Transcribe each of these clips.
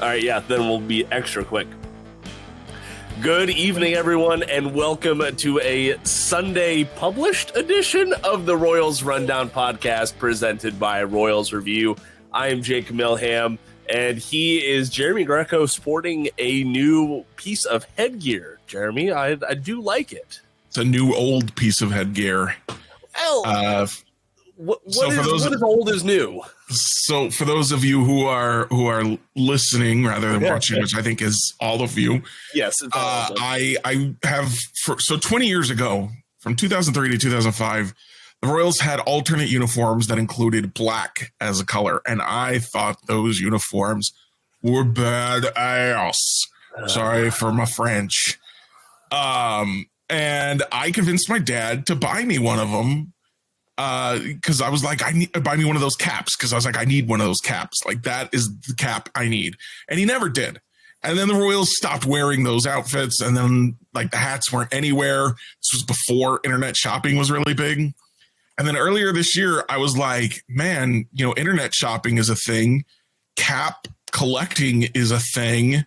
All right, yeah, then we'll be extra quick. Good evening, everyone, and welcome to a Sunday published edition of the Royals Rundown podcast presented by Royals Review. I am Jake Milham, and he is Jeremy Greco sporting a new piece of headgear. Jeremy, I do like it. It's a new old piece of headgear. What is old is new? So for those of you who are listening rather than watching, which I think is all of you, yes, I have 20 years ago, from 2003 to 2005, the Royals had alternate uniforms that included black as a color, and I thought those uniforms were badass. Sorry for my French. And I convinced my dad to buy me one of them. Because I was like, buy me one of those caps. Because I was like, I need one of those caps. Like, that is the cap I need. And he never did. And then the Royals stopped wearing those outfits. And then, like, the hats weren't anywhere. This was before internet shopping was really big. And then earlier this year, I was like, man, internet shopping is a thing. Cap collecting is a thing.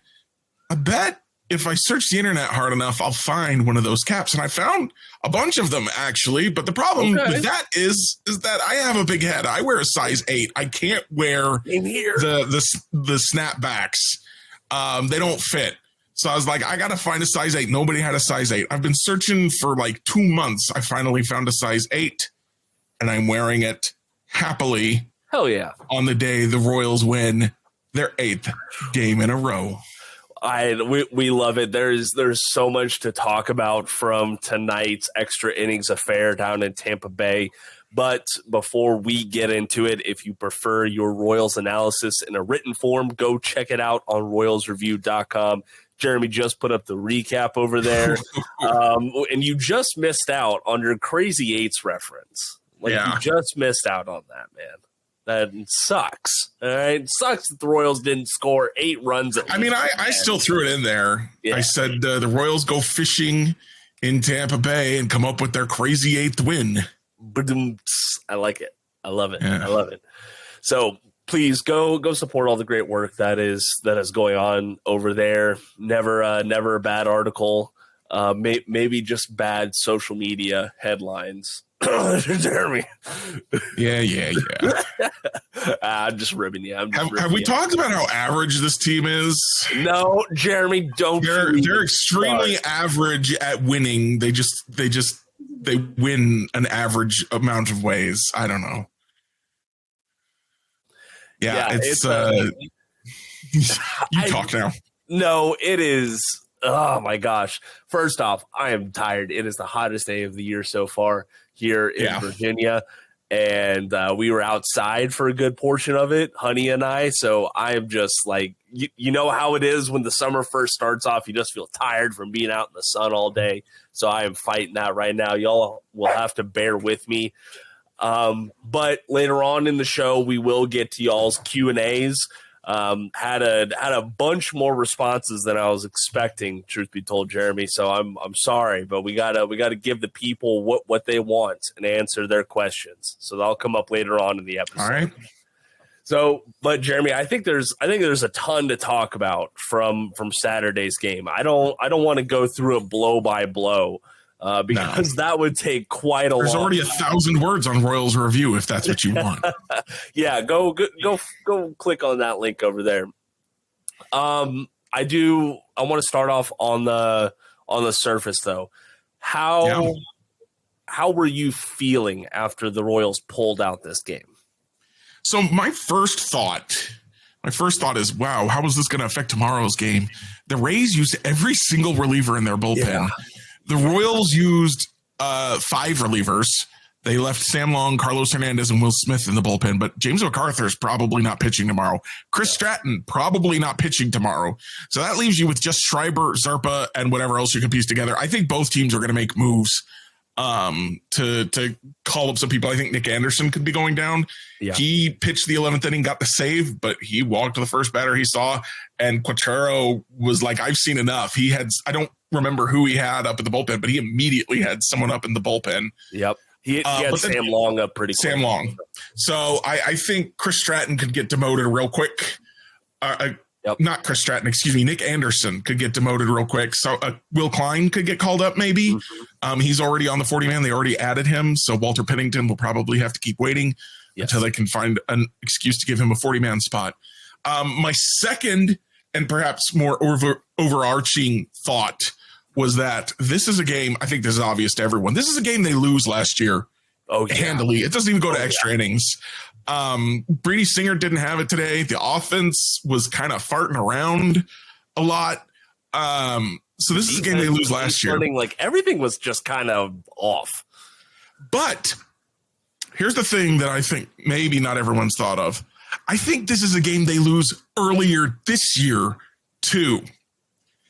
I bet if I search the internet hard enough, I'll find one of those caps. And I found a bunch of them, actually. But the problem with that is that I have a big head. I wear a size 8. I can't wear the snapbacks. They don't fit. So I was like, I got to find a size 8. Nobody had a size 8. I've been searching for like 2 months. I finally found a size 8. And I'm wearing it happily. Hell yeah. On the day the Royals win their 8th game in a row. We love it. There's so much to talk about from tonight's extra innings affair down in Tampa Bay. But before we get into it, if you prefer your Royals analysis in a written form, go check it out on royalsreview.com. Jeremy just put up the recap over there. And you just missed out on your Crazy Eights reference. You just missed out on that, man. That sucks. All right, it sucks that the Royals didn't score 8 runs. I still threw it in there. Yeah. I said the Royals go fishing in Tampa Bay and come up with their crazy 8th win. I like it. I love it. Yeah. I love it. So please go support all the great work that is going on over there. Never a bad article. Maybe just bad social media headlines. Jeremy. Yeah. I'm just ribbing you. Have we talked about how average this team is? No, Jeremy, don't. They're extremely average at winning. They win an average amount of ways. I don't know. Yeah, it's you talk now. No, it is. Oh my gosh. First off, I am tired. It is the hottest day of the year so far here in Virginia. And we were outside for a good portion of it, Honey and I. So I am just like, you know how it is when the summer first starts off, you just feel tired from being out in the sun all day. So I am fighting that right now. Y'all will have to bear with me. But later on in the show, we will get to y'all's Q&As. Had a bunch more responses than I was expecting, truth be told, Jeremy. So I'm sorry, but we gotta give the people what they want and answer their questions. So that'll come up later on in the episode. All right. So, but Jeremy, I think there's a ton to talk about from Saturday's game. I don't want to go through it blow by blow. Because that would take quite a long time. There's already 1,000 words on Royals Review if that's what you want. Yeah, go click on that link over there. I want to start off on the surface though. How were you feeling after the Royals pulled out this game? So my first thought is, wow, how is this going to affect tomorrow's game? The Rays used every single reliever in their bullpen. Yeah. The Royals used 5 relievers. They left Sam Long, Carlos Hernandez, and Will Smith in the bullpen, but James MacArthur is probably not pitching tomorrow. Chris Stratton probably not pitching tomorrow. So that leaves you with just Schreiber, Zarpa, and whatever else you can piece together. I think both teams are going to make moves to call up some people. I think Nick Anderson could be going down. Yeah. He pitched the 11th inning, got the save, but he walked to the first batter he saw, and Quatraro was like, I've seen enough. I don't remember who he had up in the bullpen, but he immediately had someone up in the bullpen. Yep. He had Sam Long up pretty quick. Sam Long. So I think Chris Stratton could get demoted real quick. not Chris Stratton, excuse me, Nick Anderson could get demoted real quick. So Will Klein could get called up maybe. He's already on the 40-man. They already added him. So Walter Pennington will probably have to keep waiting until they can find an excuse to give him a 40-man spot. My second and perhaps more overarching thought was that this is a game, I think this is obvious to everyone. This is a game they lose last year handily. It doesn't even go to extra innings. Brady Singer didn't have it today. The offense was kind of farting around a lot. So this is a game they lose last year. Like everything was just kind of off. But here's the thing that I think maybe not everyone's thought of. I think this is a game they lose earlier this year too.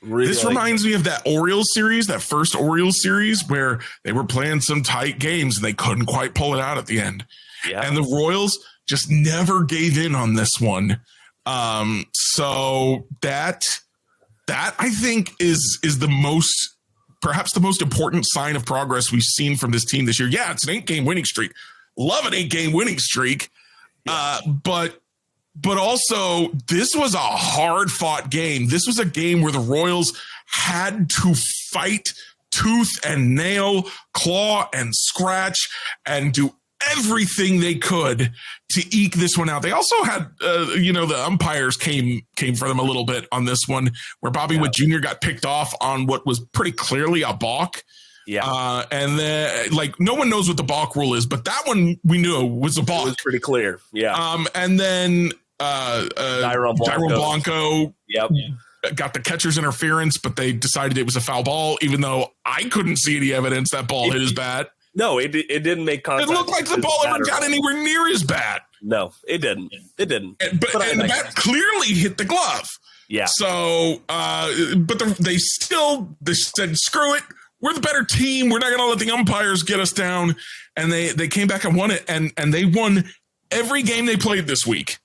Really? This reminds me of that Orioles series, that first Orioles series where they were playing some tight games and they couldn't quite pull it out at the end. Yeah. And the Royals just never gave in on this one. So that I think is the most, perhaps the most important sign of progress we've seen from this team this year. Yeah, it's an 8-game winning streak. Love an 8-game winning streak. Yeah. But also this was a hard fought game. This was a game where the Royals had to fight tooth and nail, claw and scratch, and do everything they could to eke this one out. They also had, the umpires came for them a little bit on this one, where Bobby Witt Jr. got picked off on what was pretty clearly a balk. Yeah. And then, no one knows what the balk rule is, but that one we knew was a balk. It was pretty clear. Yeah. And then Dairon Blanco got the catcher's interference, but they decided it was a foul ball, even though I couldn't see any evidence that ball hit his bat. No, it didn't make contact. It looked like the ball ever got anywhere near his bat. No, it didn't. It didn't. And the bat clearly hit the glove. Yeah. So, they said, screw it. We're the better team. We're not going to let the umpires get us down. And they came back and won it. And they won every game they played this week.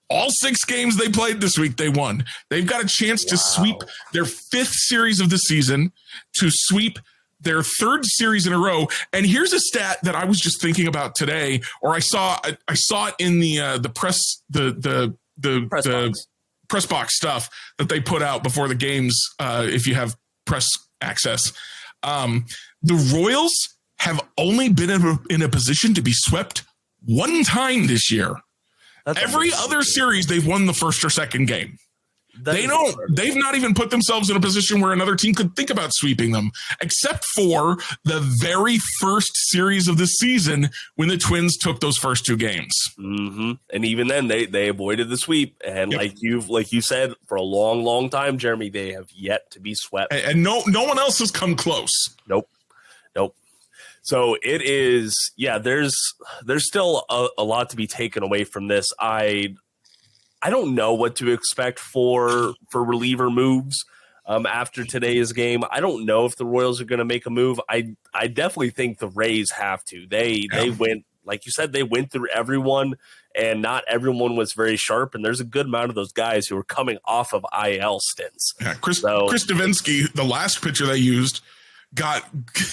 All 6 games they played this week, they won. They've got a chance to sweep their 5th series of the season, to sweep their 3rd series in a row. And here's a stat that I was just thinking about today, or I saw it in the press box stuff that they put out before the games. If you have press access, the Royals have only been in a position to be swept one time this year. Every other series, they've won the first or second game. They've not even put themselves in a position where another team could think about sweeping them, except for the very first series of the season when the Twins took those first 2 games. Mm-hmm. And even then, they avoided the sweep. And like you said, for a long, long time, Jeremy, they have yet to be swept. And no one else has come close. Nope. So it is, there's still a lot to be taken away from this. I don't know what to expect for reliever moves after today's game. I don't know if the Royals are going to make a move. I definitely think the Rays have to. They went, like you said, they went through everyone, and not everyone was very sharp. And there's a good amount of those guys who are coming off of IL stints. Yeah, Chris Davinsky, the last pitcher they used,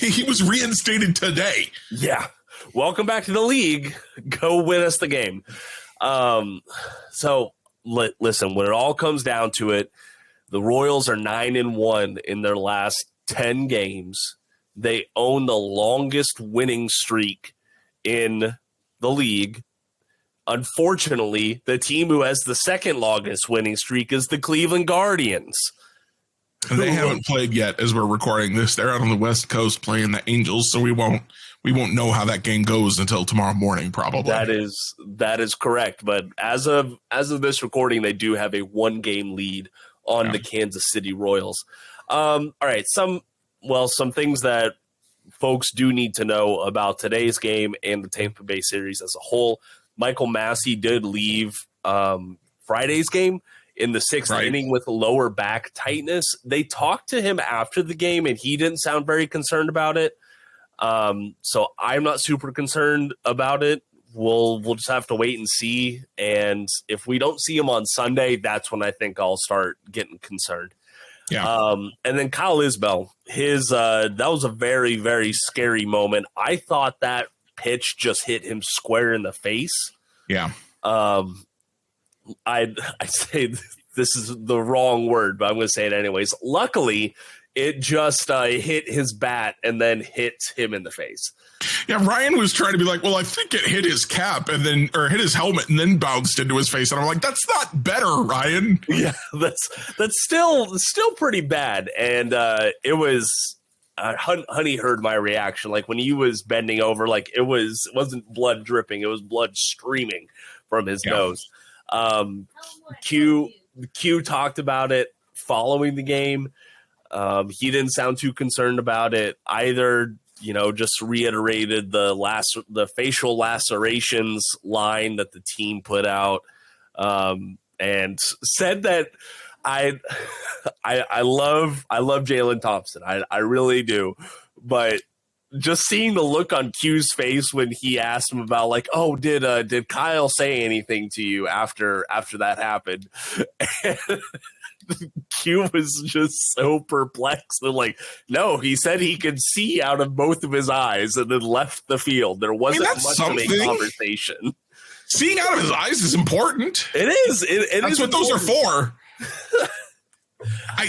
he was reinstated today. Yeah. Welcome back to the league. Go win us the game. So listen, when it all comes down to it, the Royals are 9-1 in their last 10 games. They own the longest winning streak in the league. Unfortunately, the team who has the second longest winning streak is the Cleveland Guardians. And they haven't played yet as we're recording this. They're out on the West Coast playing the Angels, so we won't know how that game goes until tomorrow morning, probably. That is correct. But as of this recording, they do have a 1-game lead on the Kansas City Royals. All right, some things that folks do need to know about today's game and the Tampa Bay series as a whole. Michael Massey did leave Friday's game in the 6th inning with lower back tightness. They talked to him after the game, and he didn't sound very concerned about it. So I'm not super concerned about it. We'll just have to wait and see. And if we don't see him on Sunday, that's when I think I'll start getting concerned. Yeah. And then Kyle Isbell, that was a very, very scary moment. I thought that pitch just hit him square in the face. Yeah. I say this is the wrong word, but I'm going to say it anyways. Luckily, it just hit his bat and then hit him in the face. Yeah, Ryan was trying to be like, well, I think it hit his cap or hit his helmet and then bounced into his face. And I'm like, that's not better, Ryan. Yeah, that's still pretty bad. And it was Honey heard my reaction. Like when he was bending over, like it wasn't blood dripping, it was blood streaming from his nose. Q talked about it following the game. He didn't sound too concerned about it either. Just reiterated the facial lacerations line that the team put out, and said that I love Jalen Thompson. I really do, but just seeing the look on Q's face when he asked him about like, oh, did Kyle say anything to you after that happened? Q was just so perplexed. And like, no, he said he could see out of both of his eyes and then left the field. There wasn't much of a conversation. Seeing out of his eyes is important. It is. That's what those are for.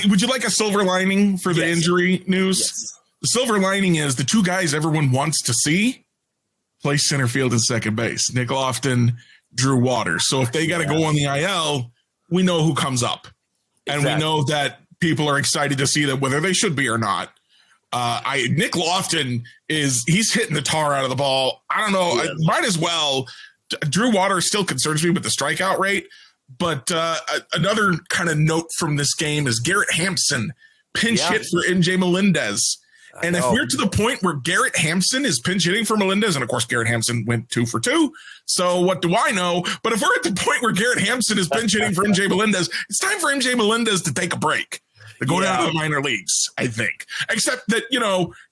Would you like a silver lining for the injury news? Yes. The silver lining is the two guys everyone wants to see play center field and second base. Nick Lofton, Drew Waters. So if they got to go on the IL, we know who comes up. And we know that people are excited to see them, whether they should be or not. Nick Lofton he's hitting the tar out of the ball. I don't know. I might as well. Drew Waters still concerns me with the strikeout rate. But another kind of note from this game is Garrett Hampson pinch hit for MJ Melendez. And if we're to the point where Garrett Hampson is pinch hitting for Melendez, and of course Garrett Hampson went 2 for 2, so what do I know? But if we're at the point where Garrett Hampson is pinch hitting for MJ Melendez, it's time for MJ Melendez to take a break, to go down to the minor leagues, I think. Except that,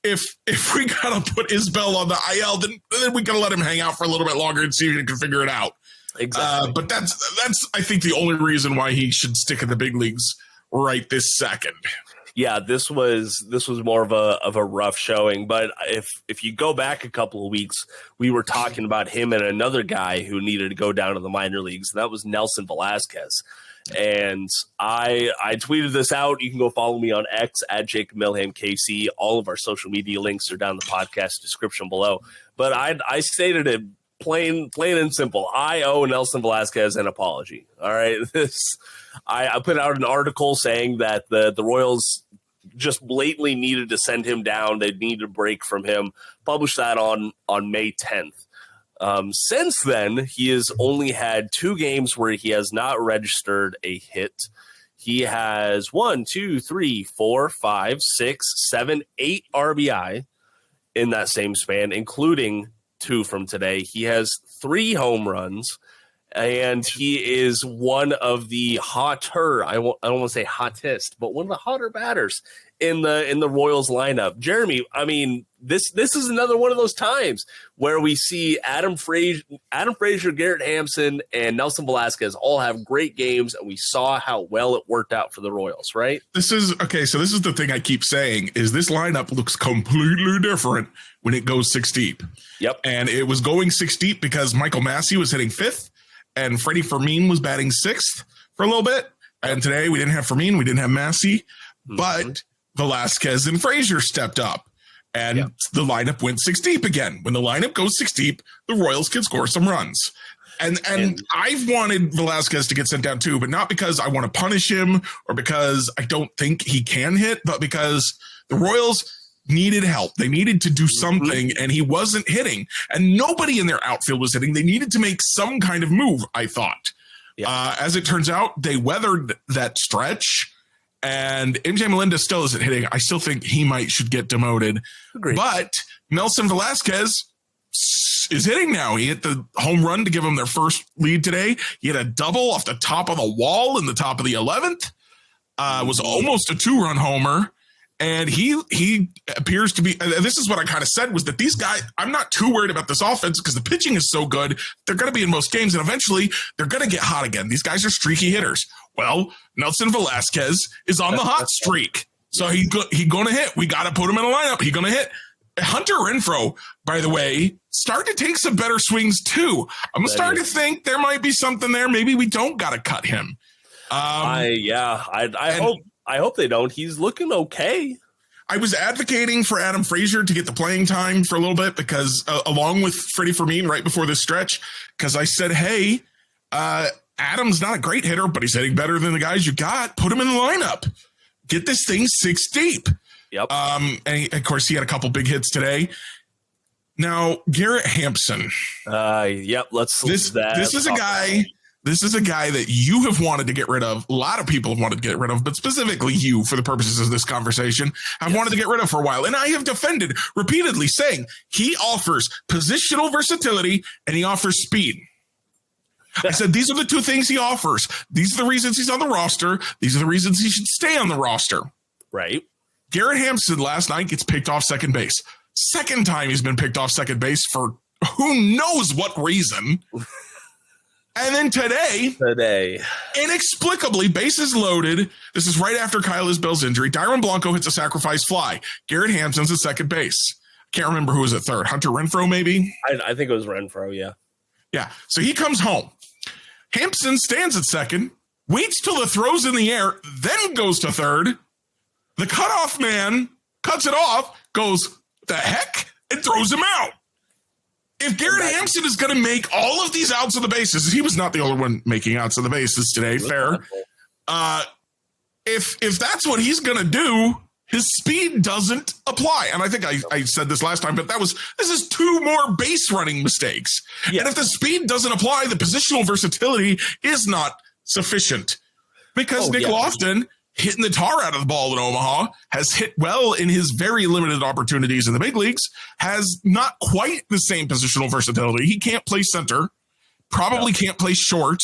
if we got to put Isbell on the IL, then we got to let him hang out for a little bit longer and see if he can figure it out. Exactly. But that's I think the only reason why he should stick in the big leagues right this second. Yeah, this was more of a rough showing. But if you go back a couple of weeks, we were talking about him and another guy who needed to go down to the minor leagues, and that was Nelson Velasquez. And I tweeted this out. You can go follow me on X at Jacob Milham KC. All of our social media links are down in the podcast description below. But I stated it plain and simple. I owe Nelson Velasquez an apology. All right, I put out an article saying that the Royals just blatantly needed to send him down. They needed a break from him. Published that on May 10th. Since then, he has only had 2 games where he has not registered a hit. He has 1, 2, 3, 4, 5, 6, 7, 8 RBI in that same span, including 2 from today. He has 3 home runs. And he is one of the hotter, I don't want to say hottest, but one of the hotter batters in the Royals lineup. Jeremy, I mean, this is another one of those times where we see Adam Frazier, Garrett Hampson, and Nelson Velasquez all have great games, and we saw how well it worked out for the Royals, right? This is the thing I keep saying is this lineup looks completely different when it goes 6 deep. Yep. And it was going 6 deep because Michael Massey was hitting 5th. And Freddie Fermin was batting 6th for a little bit. And today we didn't have Fermin, we didn't have Massey, but Velasquez and Frazier stepped up. And the lineup went 6 deep again. When the lineup goes 6 deep, the Royals can score some runs. And I've wanted Velasquez to get sent down too, but not because I want to punish him or because I don't think he can hit, but because the Royals needed help. They needed to do something, and he wasn't hitting. And nobody in their outfield was hitting. They needed to make some kind of move, I thought. Yeah. As it turns out, they weathered that stretch, and MJ Melendez still isn't hitting. I still think he should get demoted. Agreed. But Nelson Velasquez is hitting now. He hit the home run to give them their first lead today. He hit a double off the top of the wall in the top of the 11th. Was almost a 2-run homer. And he appears to be, and this is what I kind of said, was that these guys, I'm not too worried about this offense because the pitching is so good. They're going to be in most games, and eventually they're going to get hot again. These guys are streaky hitters. Well, Nelson Velasquez is on the hot streak. So he going to hit. We got to put him in a lineup. He going to hit. Hunter Renfroe, by the way, starting to take some better swings too. I'm starting to think there might be something there. Maybe we don't got to cut him. I hope they don't. He's looking okay. I was advocating for Adam Frazier to get the playing time for a little bit because along with Freddie Fermin right before this stretch, because I said, hey, Adam's not a great hitter, but he's hitting better than the guys you got. Put him in the lineup. Get this thing 6 deep. Yep. And of course, he had a couple big hits today. Now, Garrett Hampson. Yep. This is a guy. This is a guy that you have wanted to get rid of. A lot of people have wanted to get rid of, but specifically you, for the purposes of this conversation, have wanted to get rid of for a while. And I have defended repeatedly, saying he offers positional versatility and he offers speed. I said, these are the two things he offers. These are the reasons he's on the roster. These are the reasons he should stay on the roster. Right. Garrett Hampson last night gets picked off second base. Second time he's been picked off second base for who knows what reason. And then today, inexplicably, bases loaded. This is right after Kyle Isbell's injury. Dyron Blanco hits a sacrifice fly. Garrett Hampson's at second base. Can't remember who was at third. Hunter Renfroe, maybe? I think it was Renfroe, yeah. Yeah, so he comes home. Hampson stands at second, waits till the throw's in the air, then goes to third. The cutoff man cuts it off, goes, the heck, and throws him out. If Garrett Hampson is going to make all of these outs of the bases, he was not the only one making outs of the bases today, fair. If that's what he's going to do, his speed doesn't apply. And I think I said this last time, but this is two more base running mistakes. Yeah. And if the speed doesn't apply, the positional versatility is not sufficient. Because Nick Lofton, hitting the tar out of the ball in Omaha, has hit well in his very limited opportunities in the big leagues, has not quite the same positional versatility. He can't play center, probably can't play short,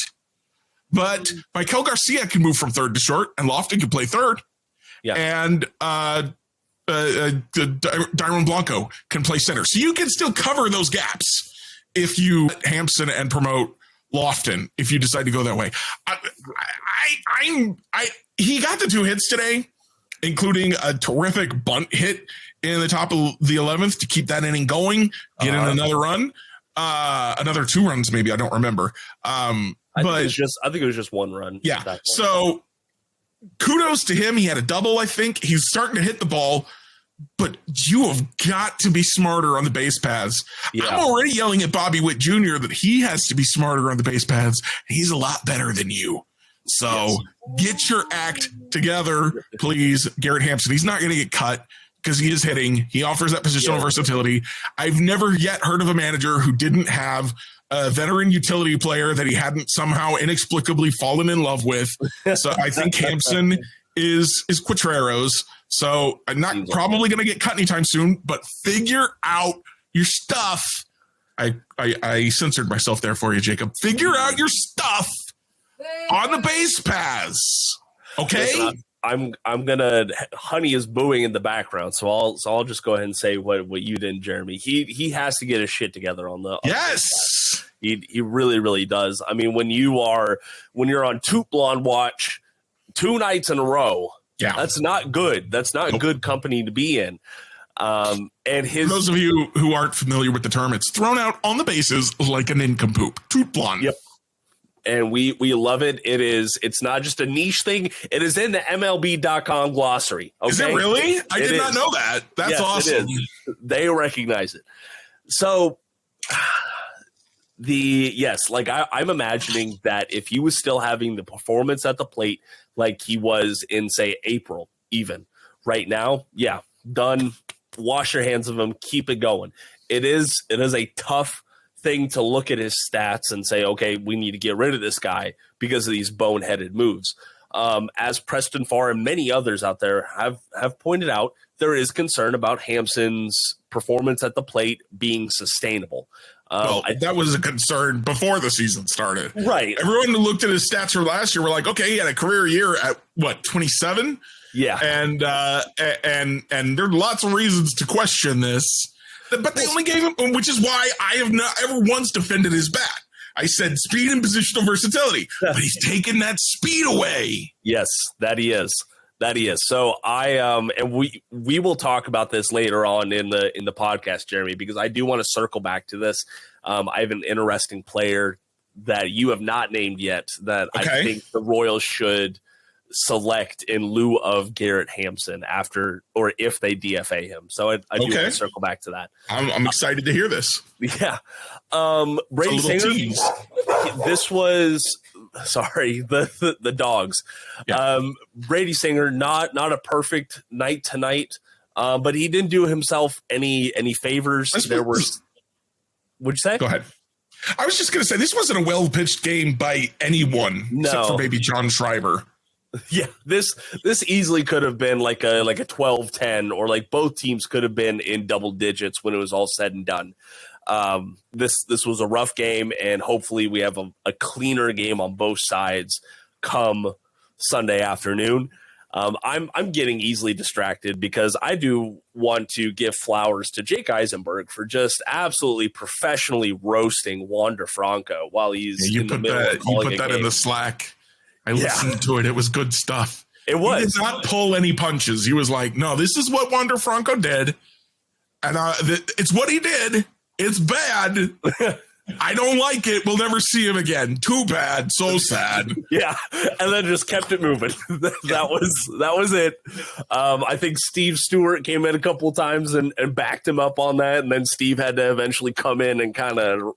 but Michael Garcia can move from third to short, and Lofton can play third. Yeah. And Dyron Blanco can play center. So you can still cover those gaps if you Hampson and promote Lofton, if you decide to go that way. He got the two hits today, including a terrific bunt hit in the top of the 11th to keep that inning going, get in another run, another 2 runs, maybe. I don't remember. I think it was just 1 run. Yeah. So kudos to him. He had a double, I think. He's starting to hit the ball, but you have got to be smarter on the base paths. Yeah. I'm already yelling at Bobby Witt Jr. that he has to be smarter on the base paths. He's a lot better than you. So get your act together, please, Garrett Hampson. He's not going to get cut because he is hitting. He offers that positional versatility. I've never yet heard of a manager who didn't have a veteran utility player that he hadn't somehow inexplicably fallen in love with. So I think Hampson is Quatreros. So I'm not probably going to get cut anytime soon, but figure out your stuff. I censored myself there for you, Jacob. Figure out your stuff on the base paths. Okay. Listen, I'm gonna. Honey is booing in the background, so I'll just go ahead and say what you did, Jeremy. He has to get his shit together on the. He really, really does. I mean, when you're on Toot Blonde watch 2 nights in a row, that's not good. That's not good company to be in. And for those of you who aren't familiar with the term, it's thrown out on the bases like a nincompoop. Toot Blonde. Yep. And we love it. It's not just a niche thing. It is in the MLB.com glossary. Okay? Is it really? I did not know that. That's awesome. They recognize it. So I'm imagining that if he was still having the performance at the plate like he was in, say, April, even right now, done. Wash your hands of him. Keep it going. It is a tough thing to look at his stats and say, okay, we need to get rid of this guy because of these boneheaded moves. As Preston Farr and many others out there have pointed out, there is concern about Hampson's performance at the plate being sustainable. That was a concern before the season started. Right. Everyone who looked at his stats from last year were like, okay, he had a career year at 27? Yeah. And there are lots of reasons to question this. But they only gave him, which is why I have not ever once defended his bat. I said speed and positional versatility, but he's taken that speed away. Yes, that he is. So and we will talk about this later on in the podcast, Jeremy, because I do want to circle back to this. I have an interesting player that you have not named yet that I think the Royals should select in lieu of Garrett Hampson after or if they DFA him. So I do want to circle back to that. I'm excited to hear this. Yeah. Brady Singer, this was the dogs. Yeah. Brady Singer, not a perfect night tonight, but he didn't do himself any favors. What'd you say? Go ahead. I was just going to say, this wasn't a well-pitched game by anyone except for maybe John Schreiber. Yeah, this easily could have been like a 12-10, or like both teams could have been in double digits when it was all said and done. This was a rough game, and hopefully we have a cleaner game on both sides come Sunday afternoon. I'm getting easily distracted because I do want to give flowers to Jake Eisenberg for just absolutely professionally roasting Wander Franco while he's in the middle of calling you put that in the Slack. I listened to it. It was good stuff. It was. He did not pull any punches. He was like, no, this is what Wander Franco did. And it's what he did. It's bad. I don't like it. We'll never see him again. Too bad. So sad. Yeah. And then just kept it moving. That was it. I think Steve Stewart came in a couple of times and backed him up on that. And then Steve had to eventually come in and kind of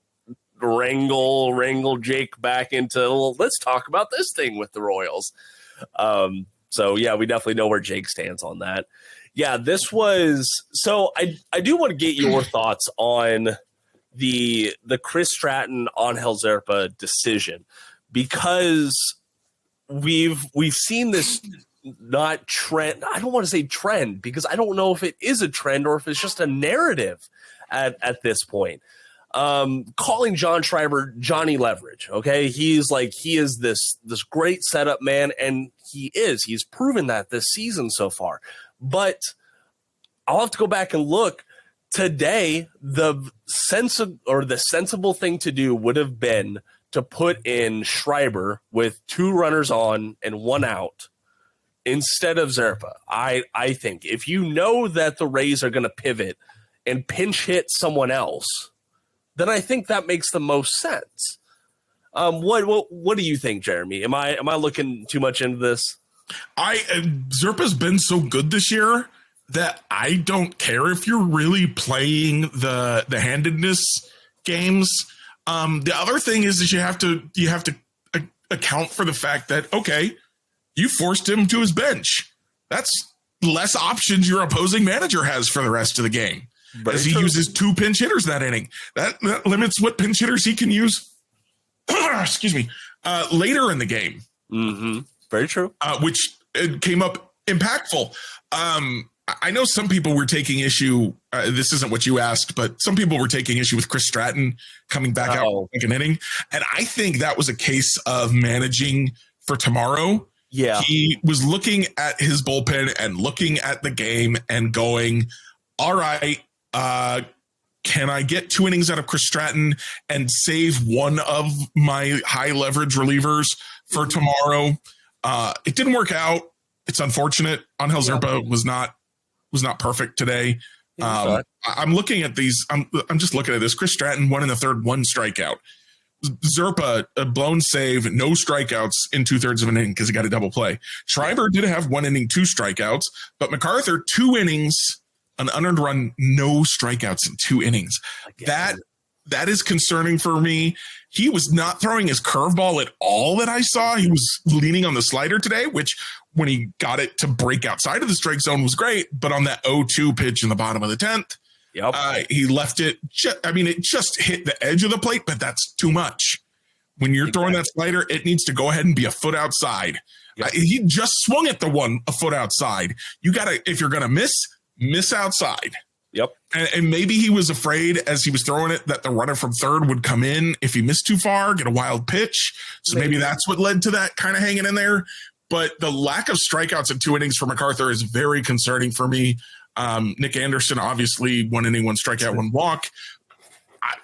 wrangle Jake back into, well, let's talk about this thing with the Royals. So yeah, we definitely know where Jake stands on that. Yeah, this was, so I do want to get your thoughts on the Chris Stratton on Zerpa decision, because we've seen this not trend. I don't want to say trend because I don't know if it is a trend or if it's just a narrative at this point. Calling John Schreiber Johnny Leverage. Okay. He is this great setup man. And he's proven that this season so far, but I'll have to go back and look today. The sensible thing to do would have been to put in Schreiber with 2 runners on and 1 out instead of Zerpa. I think if you know that the Rays are going to pivot and pinch hit someone else, then I think that makes the most sense. What do you think, Jeremy? Am I looking too much into this? Zerpa's been so good this year that I don't care if you're really playing the handedness games. The other thing is that you have to account for the fact that, okay, you forced him to his bench. That's less options your opposing manager has for the rest of the game. But as he uses 2 pinch hitters that inning, that limits what pinch hitters he can use. Excuse me. Later in the game. Mm-hmm. Very true. Which came up impactful. I know some people were taking issue. This isn't what you asked, but some people were taking issue with Chris Stratton coming back out like an inning. And I think that was a case of managing for tomorrow. Yeah. He was looking at his bullpen and looking at the game and going, all right, can I get 2 innings out of Chris Stratton and save one of my high leverage relievers for tomorrow? It didn't work out. It's unfortunate. Angel Zerpa was not perfect today. I'm looking at these. I'm just looking at this. Chris Stratton 1 1/3, 1 strikeout. Zerpa, a blown save, no strikeouts in 2/3 of an inning because he got a double play. Schreiber did have 1 inning, 2 strikeouts, but MacArthur 2 innings, an unearned run, no strikeouts in 2 innings. That is concerning for me. He was not throwing his curveball at all that I saw. He was leaning on the slider today, which when he got it to break outside of the strike zone was great. But on that 0-2 pitch in the bottom of the 10th, he left it. It just hit the edge of the plate, but that's too much. When you're throwing that slider, it needs to go ahead and be a foot outside. Yep. He just swung at the one a foot outside. You got to, if you're going to miss outside. Yep. And maybe he was afraid as he was throwing it that the runner from third would come in if he missed too far, get a wild pitch. So maybe that's what led to that kind of hanging in there. But the lack of strikeouts in 2 innings for MacArthur is very concerning for me. Nick Anderson, obviously 1 inning, 1 strikeout, 1 walk.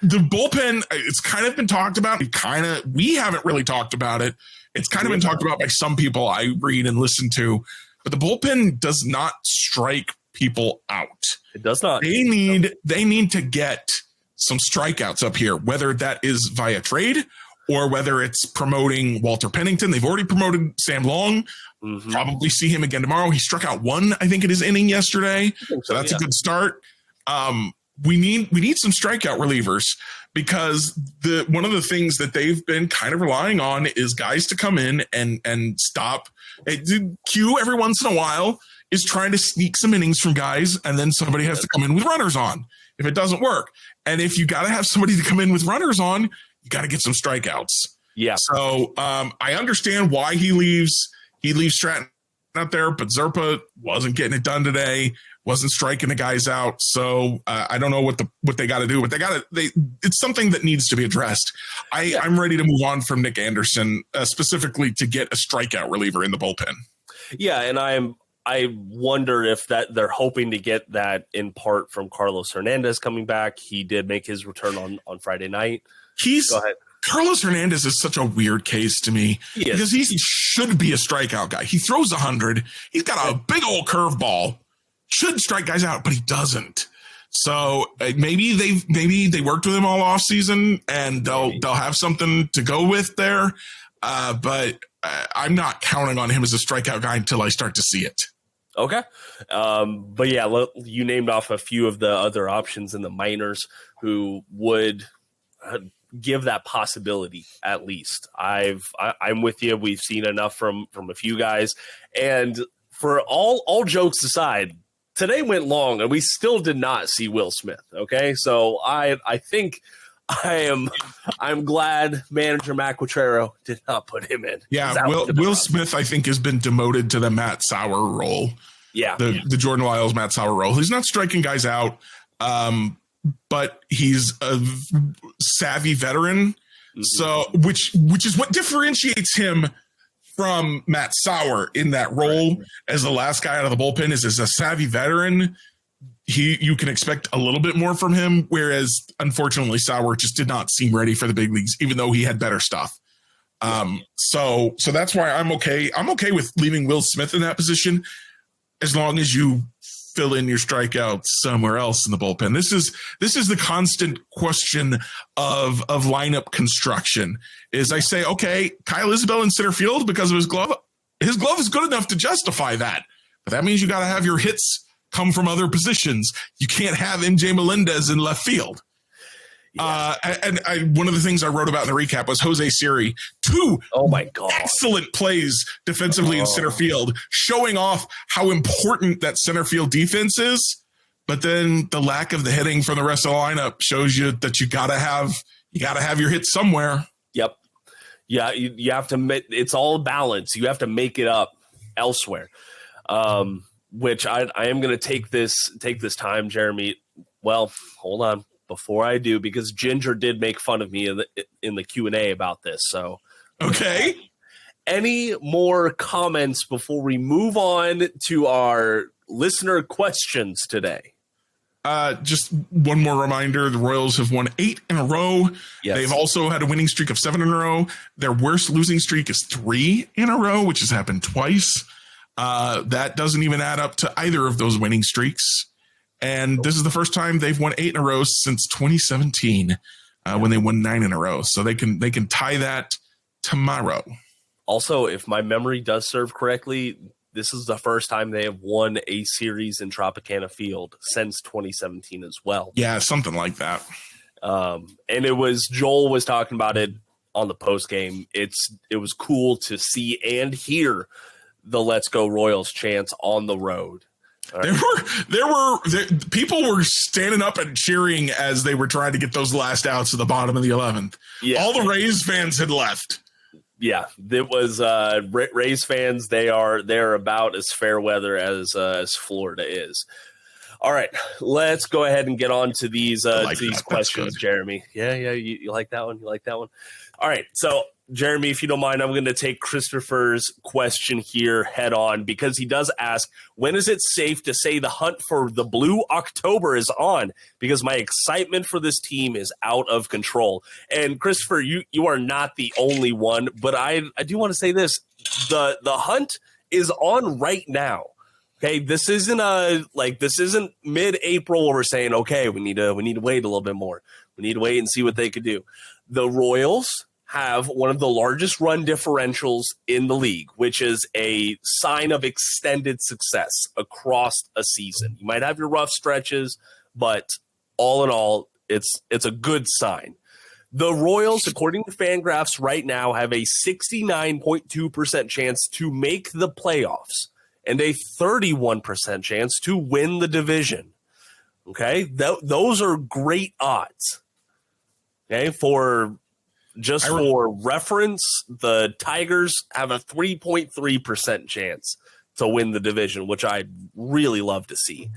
The bullpen, it's kind of been talked about. We haven't really talked about it. It's kind of been talked about by some people I read and listen to. But the bullpen does not strike people out. It does not. They need to get some strikeouts up here, whether that is via trade or whether it's promoting Walter Pennington. They've already promoted Sam Long. Mm-hmm. Probably see him again tomorrow. He struck out one, I think, in his inning yesterday. So that's a good start. We need some strikeout relievers, because one of the things that they've been kind of relying on is guys to come in and stop. Q every once in a while is trying to sneak some innings from guys, and then somebody has to come in with runners on if it doesn't work. And if you got to have somebody to come in with runners on, you got to get some strikeouts. Yeah. So I understand why he leaves Stratton out there, but Zerpa wasn't getting it done today, wasn't striking the guys out. So I don't know what they got to do, but it's something that needs to be addressed. I'm ready to move on from Nick Anderson, specifically to get a strikeout reliever in the bullpen. Yeah, and I wonder if that they're hoping to get that in part from Carlos Hernandez coming back. He did make his return on Friday night. Go ahead. Carlos Hernandez is such a weird case to me because he should be a strikeout guy. He throws 100. He's got a big old curveball. Should strike guys out, but he doesn't. So maybe they worked with him all off season, and they'll have something to go with there. But I'm not counting on him as a strikeout guy until I start to see it. Okay. But yeah, you named off a few of the other options in the minors who would give that possibility at least. I'm with you. We've seen enough from a few guys. And for all jokes aside, today went long and we still did not see Will Smith. Okay. So I think I'm glad manager Matt Quatrero did not put him in. Yeah. Will Smith, I think, has been demoted to the Matt Sauer role. Yeah. The Jordan Lyles, Matt Sauer role. He's not striking guys out. But he's a savvy veteran. Mm-hmm. So which is what differentiates him from Matt Sauer in that role as the last guy out of the bullpen is as a savvy veteran. You can expect a little bit more from him, whereas unfortunately Sauer just did not seem ready for the big leagues, even though he had better stuff. So that's why I'm okay. I'm okay with leaving Will Smith in that position as long as you fill in your strikeouts somewhere else in the bullpen. This is the constant question of lineup construction. Is I say, okay, Kyle Isabel in center field because of his glove. His glove is good enough to justify that, but that means you got to have your hits come from other positions. You can't have MJ Melendez in left field. Yeah. One of the things I wrote about in the recap was Jose Siri. Two excellent plays defensively in center field, showing off how important that center field defense is. But then the lack of the hitting from the rest of the lineup shows you that you gotta have your hits somewhere. Yep. Yeah, you have to. It's all balance. You have to make it up elsewhere. Which I am going to take this time, Jeremy. Well, hold on. Before I do, because Ginger did make fun of me in the Q&A about this. So, okay. Any more comments before we move on to our listener questions today? Just one more reminder. The Royals have won 8 in a row. Yes. They've also had a winning streak of 7 in a row. Their worst losing streak is 3 in a row, which has happened twice. That doesn't even add up to either of those winning streaks. And this is the first time they've won 8 in a row since 2017, when they won 9 in a row. So they can tie that tomorrow. Also, if my memory does serve correctly, this is the first time they have won a series in Tropicana Field since 2017 as well. Yeah, something like that. And it was Joel was talking about it on the post game. It was cool to see and hear the "Let's Go Royals" chants on the road. Right. People were standing up and cheering as they were trying to get those last outs at the bottom of the 11th. Yeah. All the Rays fans had left. Yeah, it was Rays fans. They're about as fair weather as Florida is. All right, let's go ahead and get on to these questions, Jeremy. Yeah, you like that one? You like that one? All right, so Jeremy, if you don't mind, I'm going to take Christopher's question here head on because he does ask, when is it safe to say the hunt for the Blue October is on? Because my excitement for this team is out of control. And Christopher, you are not the only one, but I do want to say this. The hunt is on right now. Okay, this isn't mid-April where we're saying, okay, we need to wait a little bit more. We need to wait and see what they could do. The Royals have one of the largest run differentials in the league, which is a sign of extended success across a season. You might have your rough stretches, but all in all, it's a good sign. The Royals, according to Fangraphs right now, have a 69.2% chance to make the playoffs and a 31% chance to win the division. Okay, those are great odds. Okay, for reference, the Tigers have a 3.3% chance to win the division, which I'd really love to see.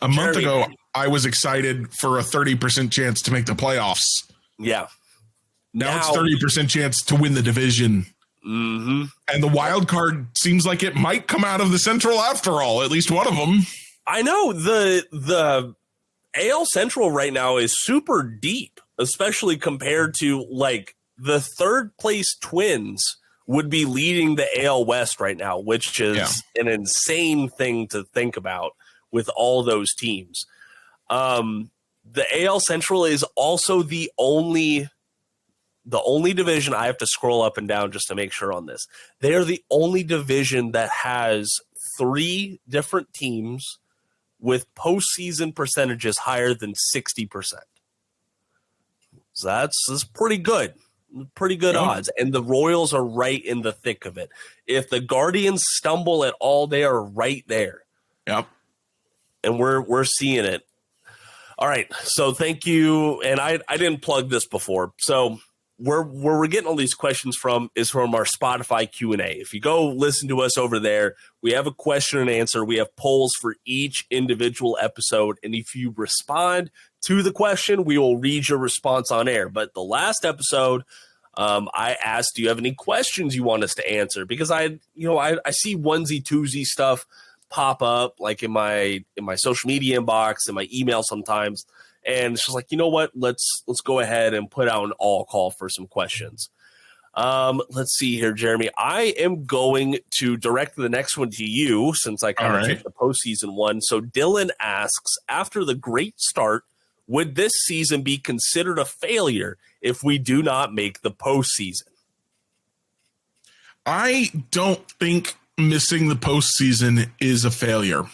A month ago, I was excited for a 30% chance to make the playoffs. Yeah. Now it's 30% chance to win the division. Mm-hmm. And the wild card seems like it might come out of the Central after all, at least one of them. I know the AL Central right now is super deep, especially compared to like the third place Twins would be leading the AL West right now, which is an insane thing to think about with all those teams. The AL Central is also the only division. I have to scroll up and down just to make sure on this. They are the only division that has 3 different teams with postseason percentages higher than 60%. So that's pretty good. Pretty good odds. And the Royals are right in the thick of it. If the Guardians stumble at all, they are right there. Yep. And we're seeing it. All right. So thank you. And I didn't plug this before. So where we're getting all these questions from is from our Spotify Q&A. If you go listen to us over there, we have a question and answer. We have polls for each individual episode. And if you respond to the question, we will read your response on air. But the last episode, I asked, do you have any questions you want us to answer? Because I see onesie twosie stuff pop up like in my social media inbox, in my email sometimes. And it's just like, you know what? Let's go ahead and put out an all call for some questions. Let's see here, Jeremy. I am going to direct the next one to you since I kind of took the postseason one. So Dylan asks, after the great start, would this season be considered a failure if we do not make the postseason? I don't think missing the postseason is a failure.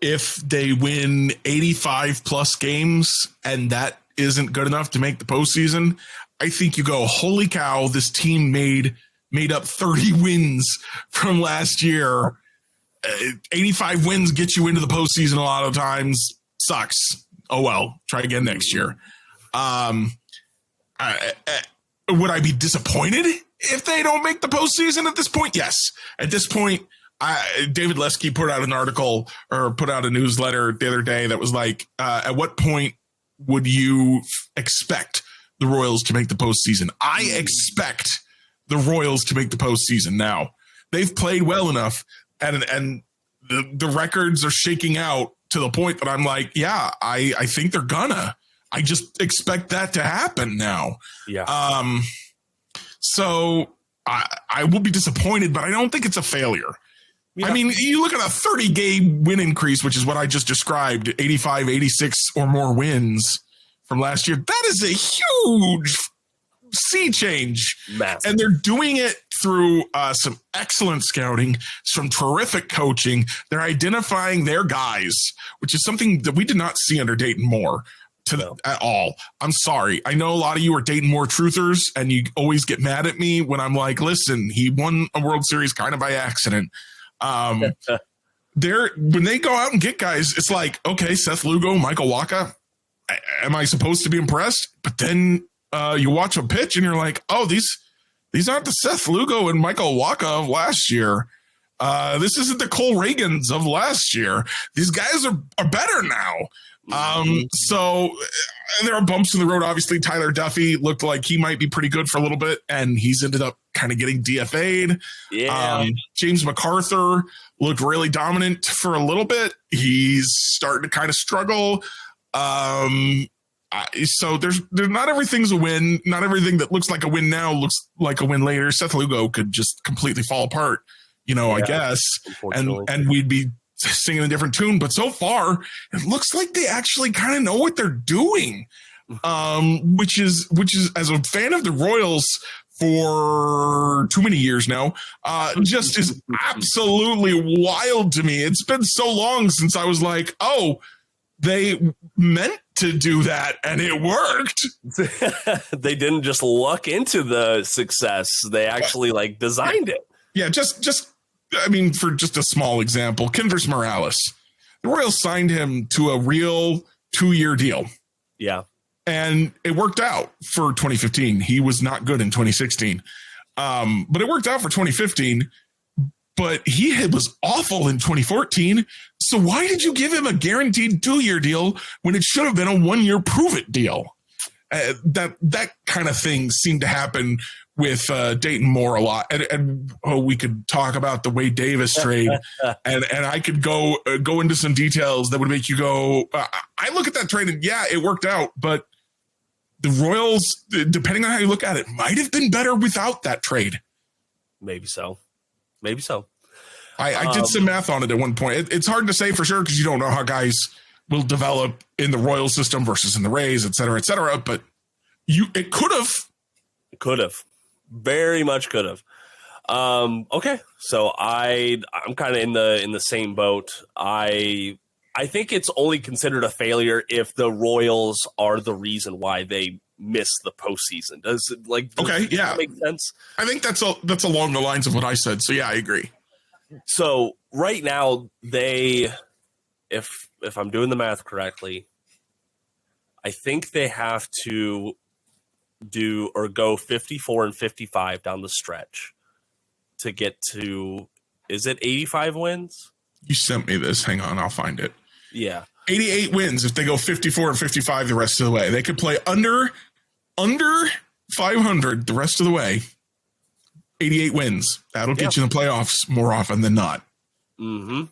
If they win 85 plus games and that isn't good enough to make the postseason, I think you go, holy cow, this team made up 30 wins from last year. 85 wins get you into the postseason a lot of times. Sucks. Oh, well, try again next year. Would I be disappointed if they don't make the postseason at this point? Yes. At this point, David Lesky put out an article or put out a newsletter the other day that was like, at what point would you expect the Royals to make the postseason? I expect the Royals to make the postseason now. They've played well enough and the records are shaking out to the point that I'm like, yeah, I think they're gonna. I just expect that to happen now. Yeah. So I will be disappointed, but I don't think it's a failure. Yeah. I mean, you look at a 30-game win increase, which is what I just described, 85, 86 or more wins from last year. That is a huge sea change. Massive. And they're doing it through some excellent scouting, some terrific coaching. They're identifying their guys, which is something that we did not see under Dayton Moore at all. I'm sorry. I know a lot of you are Dayton Moore truthers, and you always get mad at me when I'm like, listen, he won a World Series kind of by accident. When they go out and get guys, it's like, okay, Seth Lugo, Michael Wacha, am I supposed to be impressed? But then you watch a pitch and you're like, oh, these aren't the Seth Lugo and Michael Wacha of last year. This isn't the Cole Reagans of last year. These guys are better now. So there are bumps in the road. Obviously, Tyler Duffy looked like he might be pretty good for a little bit, and he's ended up kind of getting DFA'd. Yeah. James MacArthur looked really dominant for a little bit. He's starting to kind of struggle. So there's not everything's a win. Not everything that looks like a win now looks like a win later. Seth Lugo could just completely fall apart, I guess, and we'd be singing a different tune. But so far, it looks like they actually kind of know what they're doing. which is as a fan of the Royals for too many years now, just is absolutely wild to me. It's been so long since I was like, oh, they meant to do that and it worked. They didn't just luck into the success. They actually like designed it. Yeah, just I mean, for just a small example, Kinvers Morales. The Royals signed him to a real 2-year deal. Yeah. And it worked out for 2015. He was not good in 2016. But it worked out for 2015. But he was awful in 2014. So why did you give him a guaranteed 2-year deal when it should have been a 1-year prove-it deal? That kind of thing seemed to happen with Dayton Moore a lot. And we could talk about the Wade Davis trade. and I could go into some details that would make you go, I look at that trade and yeah, it worked out. But the Royals, depending on how you look at it, might have been better without that trade. Maybe so. I did some math on it at one point. It's hard to say for sure because you don't know how guys will develop in the Royal system versus in the Rays, et cetera, et cetera. But it could have. It could have. Very much could have. Okay, so I'm kind of in the same boat. I think it's only considered a failure if the Royals are the reason why they miss the postseason. Does that make sense? I think that's along the lines of what I said. So yeah, I agree. So right now if I'm doing the math correctly, I think they have to do or go 54 and 55 down the stretch to get to, is it 85 wins? You sent me this. Hang on, I'll find it. Yeah. 88 wins if they go 54 and 55 the rest of the way. They could play under 500 the rest of the way. 88 wins. That'll get you in the playoffs more often than not. Mm-hmm.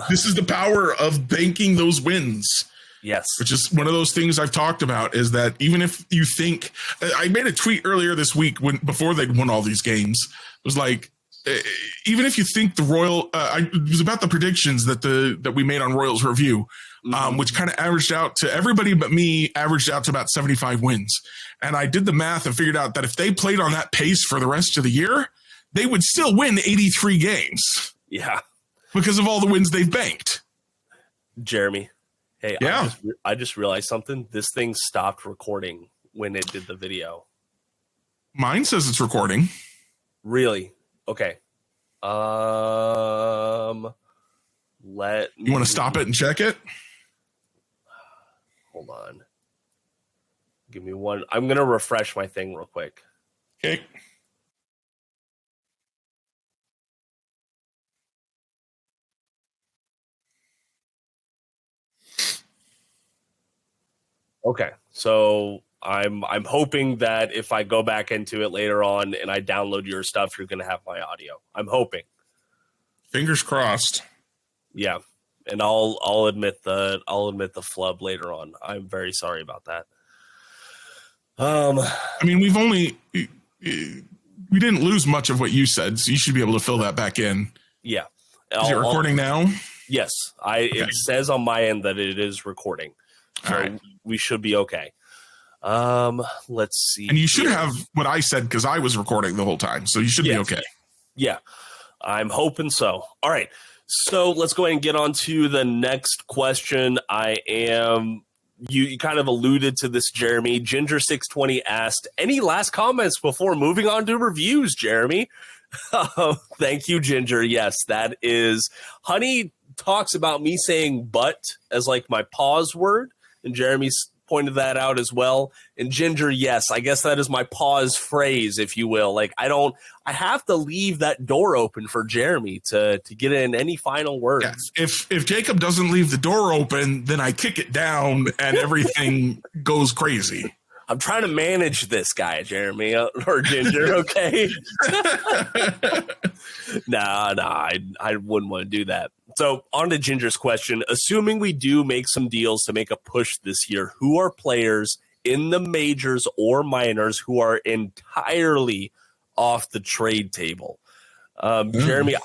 This is the power of banking those wins. Yes. Which is one of those things I've talked about, is that even if you think, I made a tweet earlier this week before they'd won all these games. It was like, even if you think the it was about the predictions that we made on Royals Review, which kind of averaged out to, everybody but me averaged out to about 75 wins. And I did the math and figured out that if they played on that pace for the rest of the year, they would still win 83 games. Yeah. Because of all the wins they've banked. Jeremy. Hey, yeah. I just realized something. This thing stopped recording when it did the video. Mine says it's recording. Really? Okay. You want to stop it and check it? Hold on. Give me one. I'm going to refresh my thing real quick. Okay. Okay, so I'm hoping that if I go back into it later on and I download your stuff, you're going to have my audio. I'm hoping. Fingers crossed. Yeah, and I'll admit the flub later on. I'm very sorry about that. I mean, we didn't lose much of what you said, so you should be able to fill that back in. Yeah. Is it recording now? Yes, Okay. It says on my end that it is recording. So all right. We should be okay. Let's see. And you should have what I said because I was recording the whole time. So you should be okay. Yeah, I'm hoping so. All right. So let's go ahead and get on to the next question. You kind of alluded to this, Jeremy. Ginger620 asked, any last comments before moving on to reviews, Jeremy? Thank you, Ginger. Yes, that is. Honey talks about me saying but as like my pause word, and Jeremy's pointed that out as well. And Ginger, yes, I guess that is my pause phrase, if you will. Like I have to leave that door open for Jeremy to get in any final words. Yeah. If Jacob doesn't leave the door open, then I kick it down and everything goes crazy. I'm trying to manage this guy, Jeremy or Ginger. Okay. Nah, I wouldn't want to do that. So on to Ginger's question, assuming we do make some deals to make a push this year, who are players in the majors or minors who are entirely off the trade table? Jeremy,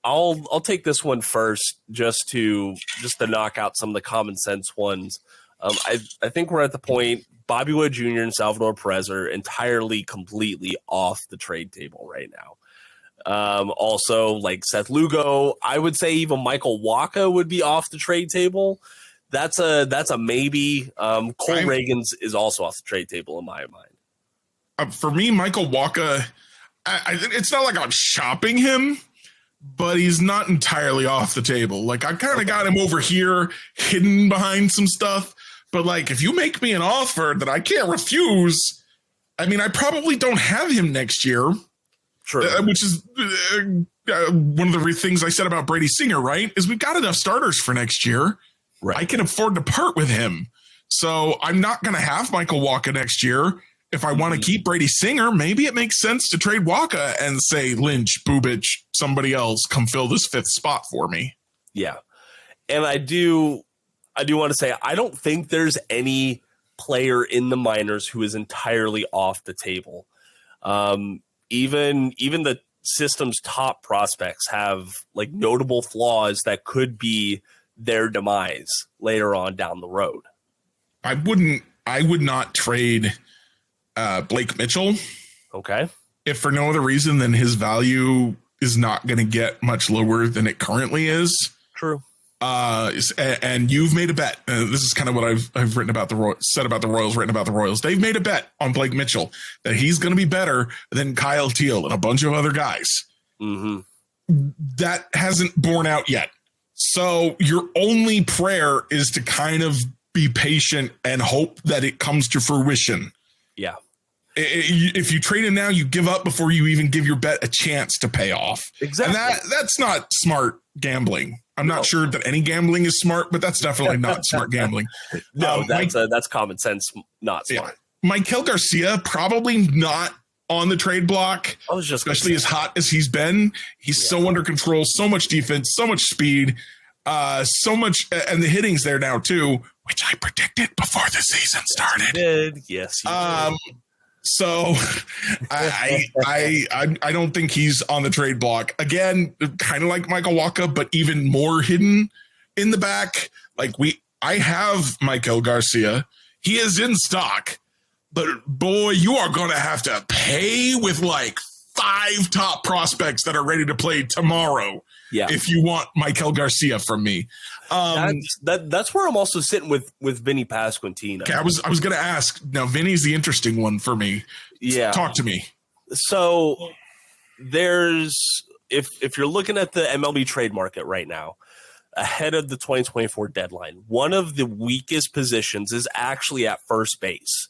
I'll take this one first just to knock out some of the common sense ones. I think we're at the point Bobby Wood Jr. and Salvador Perez are entirely, completely off the trade table right now. Also, like Seth Lugo, I would say even Michael Wacha would be off the trade table. That's a maybe. Cole Reagans is also off the trade table in my mind. For me, Michael Wacha, it's not like I'm shopping him, but he's not entirely off the table. Like, I kind of got him over here hidden behind some stuff. But like, if you make me an offer that I can't refuse, I mean, I probably don't have him next year. True. Which is one of the things I said about Brady Singer, right? Is we've got enough starters for next year. Right. I can afford to part with him. So I'm not going to have Michael Wacha next year. If I want to keep Brady Singer, maybe it makes sense to trade Wacha and say, Lynch, Bubic, somebody else, come fill this fifth spot for me. Yeah. And I do want to say, I don't think there's any player in the minors who is entirely off the table. Even the system's top prospects have like notable flaws that could be their demise later on down the road. I would not trade Blake Mitchell. Okay. If for no other reason than his value is not going to get much lower than it currently is. True. And you've made a bet. This is kind of what I've written about written about the Royals. They've made a bet on Blake Mitchell that he's going to be better than Kyle Teal and a bunch of other guys. Mm-hmm. That hasn't borne out yet. So your only prayer is to kind of be patient and hope that it comes to fruition. Yeah. If you trade him now, you give up before you even give your bet a chance to pay off. Exactly. And that's not smart gambling. I'm not sure that any gambling is smart, but that's definitely not smart gambling. No, that's common sense, not smart. Yeah. Maikel Garcia, probably not on the trade block, especially as hot as he's been. He's so under control, so much defense, so much speed, so much, and the hitting's there now too, which I predicted before the season started. Yes, you did. So I don't think he's on the trade block. Again, kind of like Michael Wacha, but even more hidden in the back. Like I have Maikel Garcia. He is in stock, but boy, you are going to have to pay with like 5 top prospects that are ready to play tomorrow. Yeah. If you want Maikel Garcia from me. That's where I'm also sitting with Vinny Pasquantino. Okay, I was going to ask. Now, Vinny's the interesting one for me. Yeah. Talk to me. So there's if you're looking at the MLB trade market right now, ahead of the 2024 deadline, one of the weakest positions is actually at first base.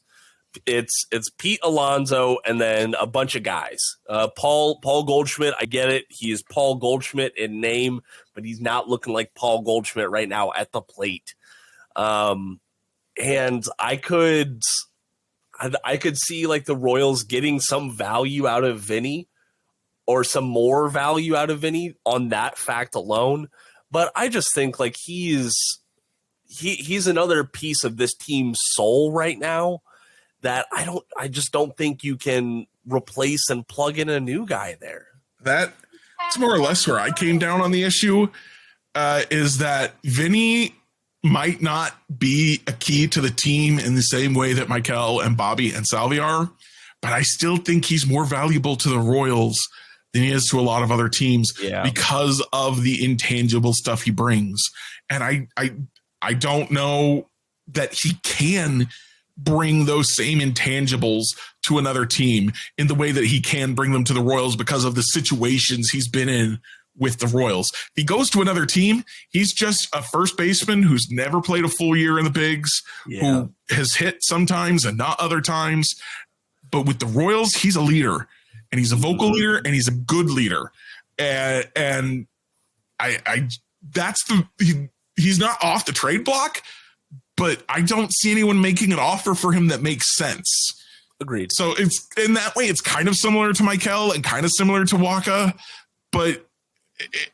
It's Pete Alonso and then a bunch of guys. Paul Goldschmidt, I get it. He is Paul Goldschmidt in name, but he's not looking like Paul Goldschmidt right now at the plate. And I could see like the Royals getting some value out of Vinny or some more value out of Vinny on that fact alone. But I just think like he's another piece of this team's soul right now that I just don't think you can replace and plug in a new guy there. That's more or less where I came down on the issue, is that Vinny might not be a key to the team in the same way that Maikel and Bobby and Salvi are, but I still think he's more valuable to the Royals than he is to a lot of other teams because of the intangible stuff he brings. And I don't know that he can bring those same intangibles to another team in the way that he can bring them to the Royals because of the situations he's been in with the Royals. If he goes to another team, he's just a first baseman who's never played a full year in the bigs, who has hit sometimes and not other times. But with the Royals, he's a leader, and he's a vocal leader, and he's a good leader. And he's not off the trade block, but I don't see anyone making an offer for him that makes sense. Agreed. So it's in that way, it's kind of similar to Maikel and kind of similar to Wacha, but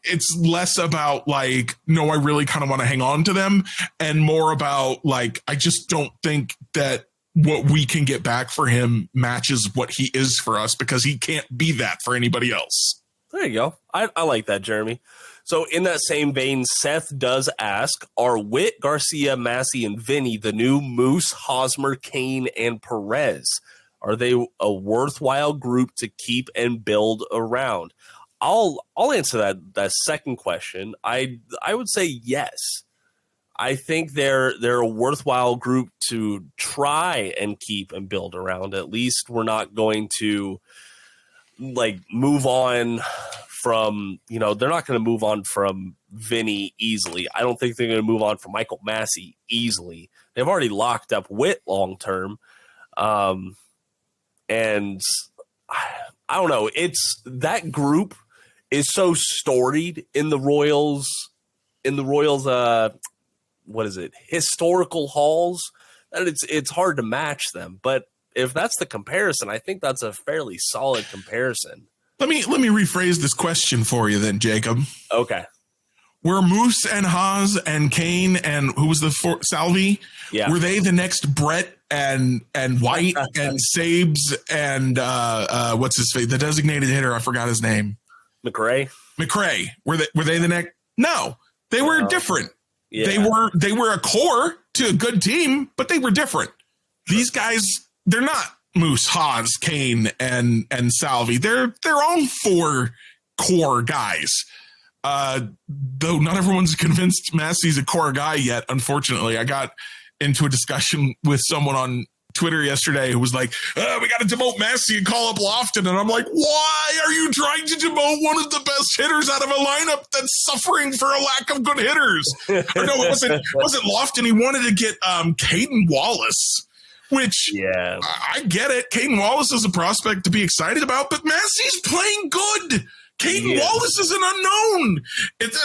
it's less about like, no, I really kind of want to hang on to them, and more about like, I just don't think that what we can get back for him matches what he is for us, because he can't be that for anybody else. There you go. I like that, Jeremy. So in that same vein, Seth does ask, are Witt, Garcia, Massey, and Vinny the new Moose, Hosmer, Kane, and Perez? Are they a worthwhile group to keep and build around? I'll answer that second question. I would say yes. I think they're a worthwhile group to try and keep and build around. At least we're not going to move on from, they're not going to move on from Vinny easily. I don't think they're going to move on from Michael Massey easily. They've already locked up Witt long term. And I don't know. It's that group is so storied in the Royals, what is it? Historical halls, that it's hard to match them. But if that's the comparison, I think that's a fairly solid comparison. Let me rephrase this question for you then, Jacob. Okay. Were Moose and Haas and Kane and who was the Salvi? Yeah. Were they the next Brett and White and Sabes and what's his face? The designated hitter, I forgot his name. McRae. Were they the next? No, they were different. Yeah. They were a core to a good team, but they were different. These guys, they're not Moose, Haas, Kane, and Salvi. They're their own four core guys. Though not everyone's convinced Massey's a core guy yet, unfortunately. I got into a discussion with someone on Twitter yesterday who was like, we got to demote Massey and call up Lofton. And I'm like, why are you trying to demote one of the best hitters out of a lineup that's suffering for a lack of good hitters? Or no, it wasn't Lofton. He wanted to get Caden Wallace, which I get it. Caden Wallace is a prospect to be excited about, but Massey's playing good. Caden Wallace is an unknown. It's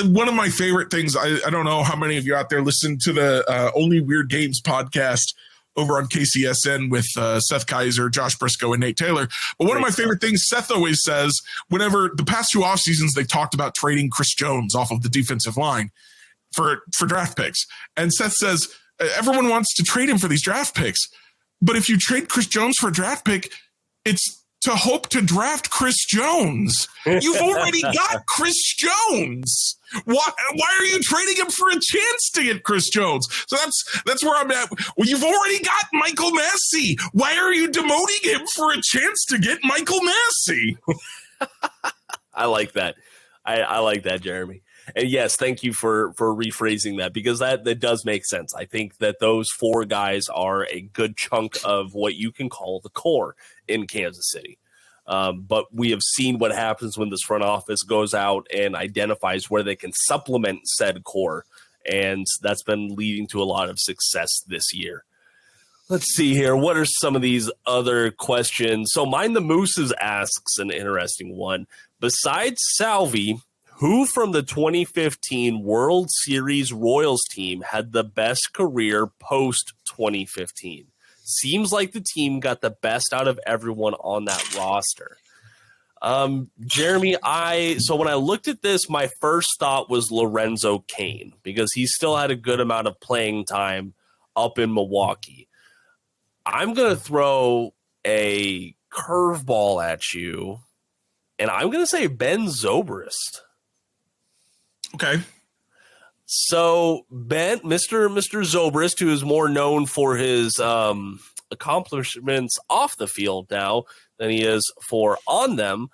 one of my favorite things. I don't know how many of you out there listen to the Only Weird Games podcast over on KCSN with Seth Kaiser, Josh Briscoe, and Nate Taylor. But one of my favorite things Seth always says, whenever the past two off seasons, they talked about trading Chris Jones off of the defensive line for draft picks. And Seth says, everyone wants to trade him for these draft picks. But if you trade Chris Jones for a draft pick, it's to hope to draft Chris Jones. You've already got Chris Jones. Why are you trading him for a chance to get Chris Jones? So that's where I'm at. Well, you've already got Michael Massey. Why are you demoting him for a chance to get Michael Massey? I like that. I like that, Jeremy. And yes, thank you for rephrasing that, because that does make sense. I think that those four guys are a good chunk of what you can call the core in Kansas City. But we have seen what happens when this front office goes out and identifies where they can supplement said core. And that's been leading to a lot of success this year. Let's see here. What are some of these other questions? So Mind the Mooses asks an interesting one. Besides Salvi, who from the 2015 World Series Royals team had the best career post-2015? Seems like the team got the best out of everyone on that roster. Jeremy, so when I looked at this, my first thought was Lorenzo Cain, because he still had a good amount of playing time up in Milwaukee. I'm going to throw a curveball at you, and I'm going to say Ben Zobrist. Okay. So Mr. Zobrist, who is more known for his accomplishments off the field now than he is for on them,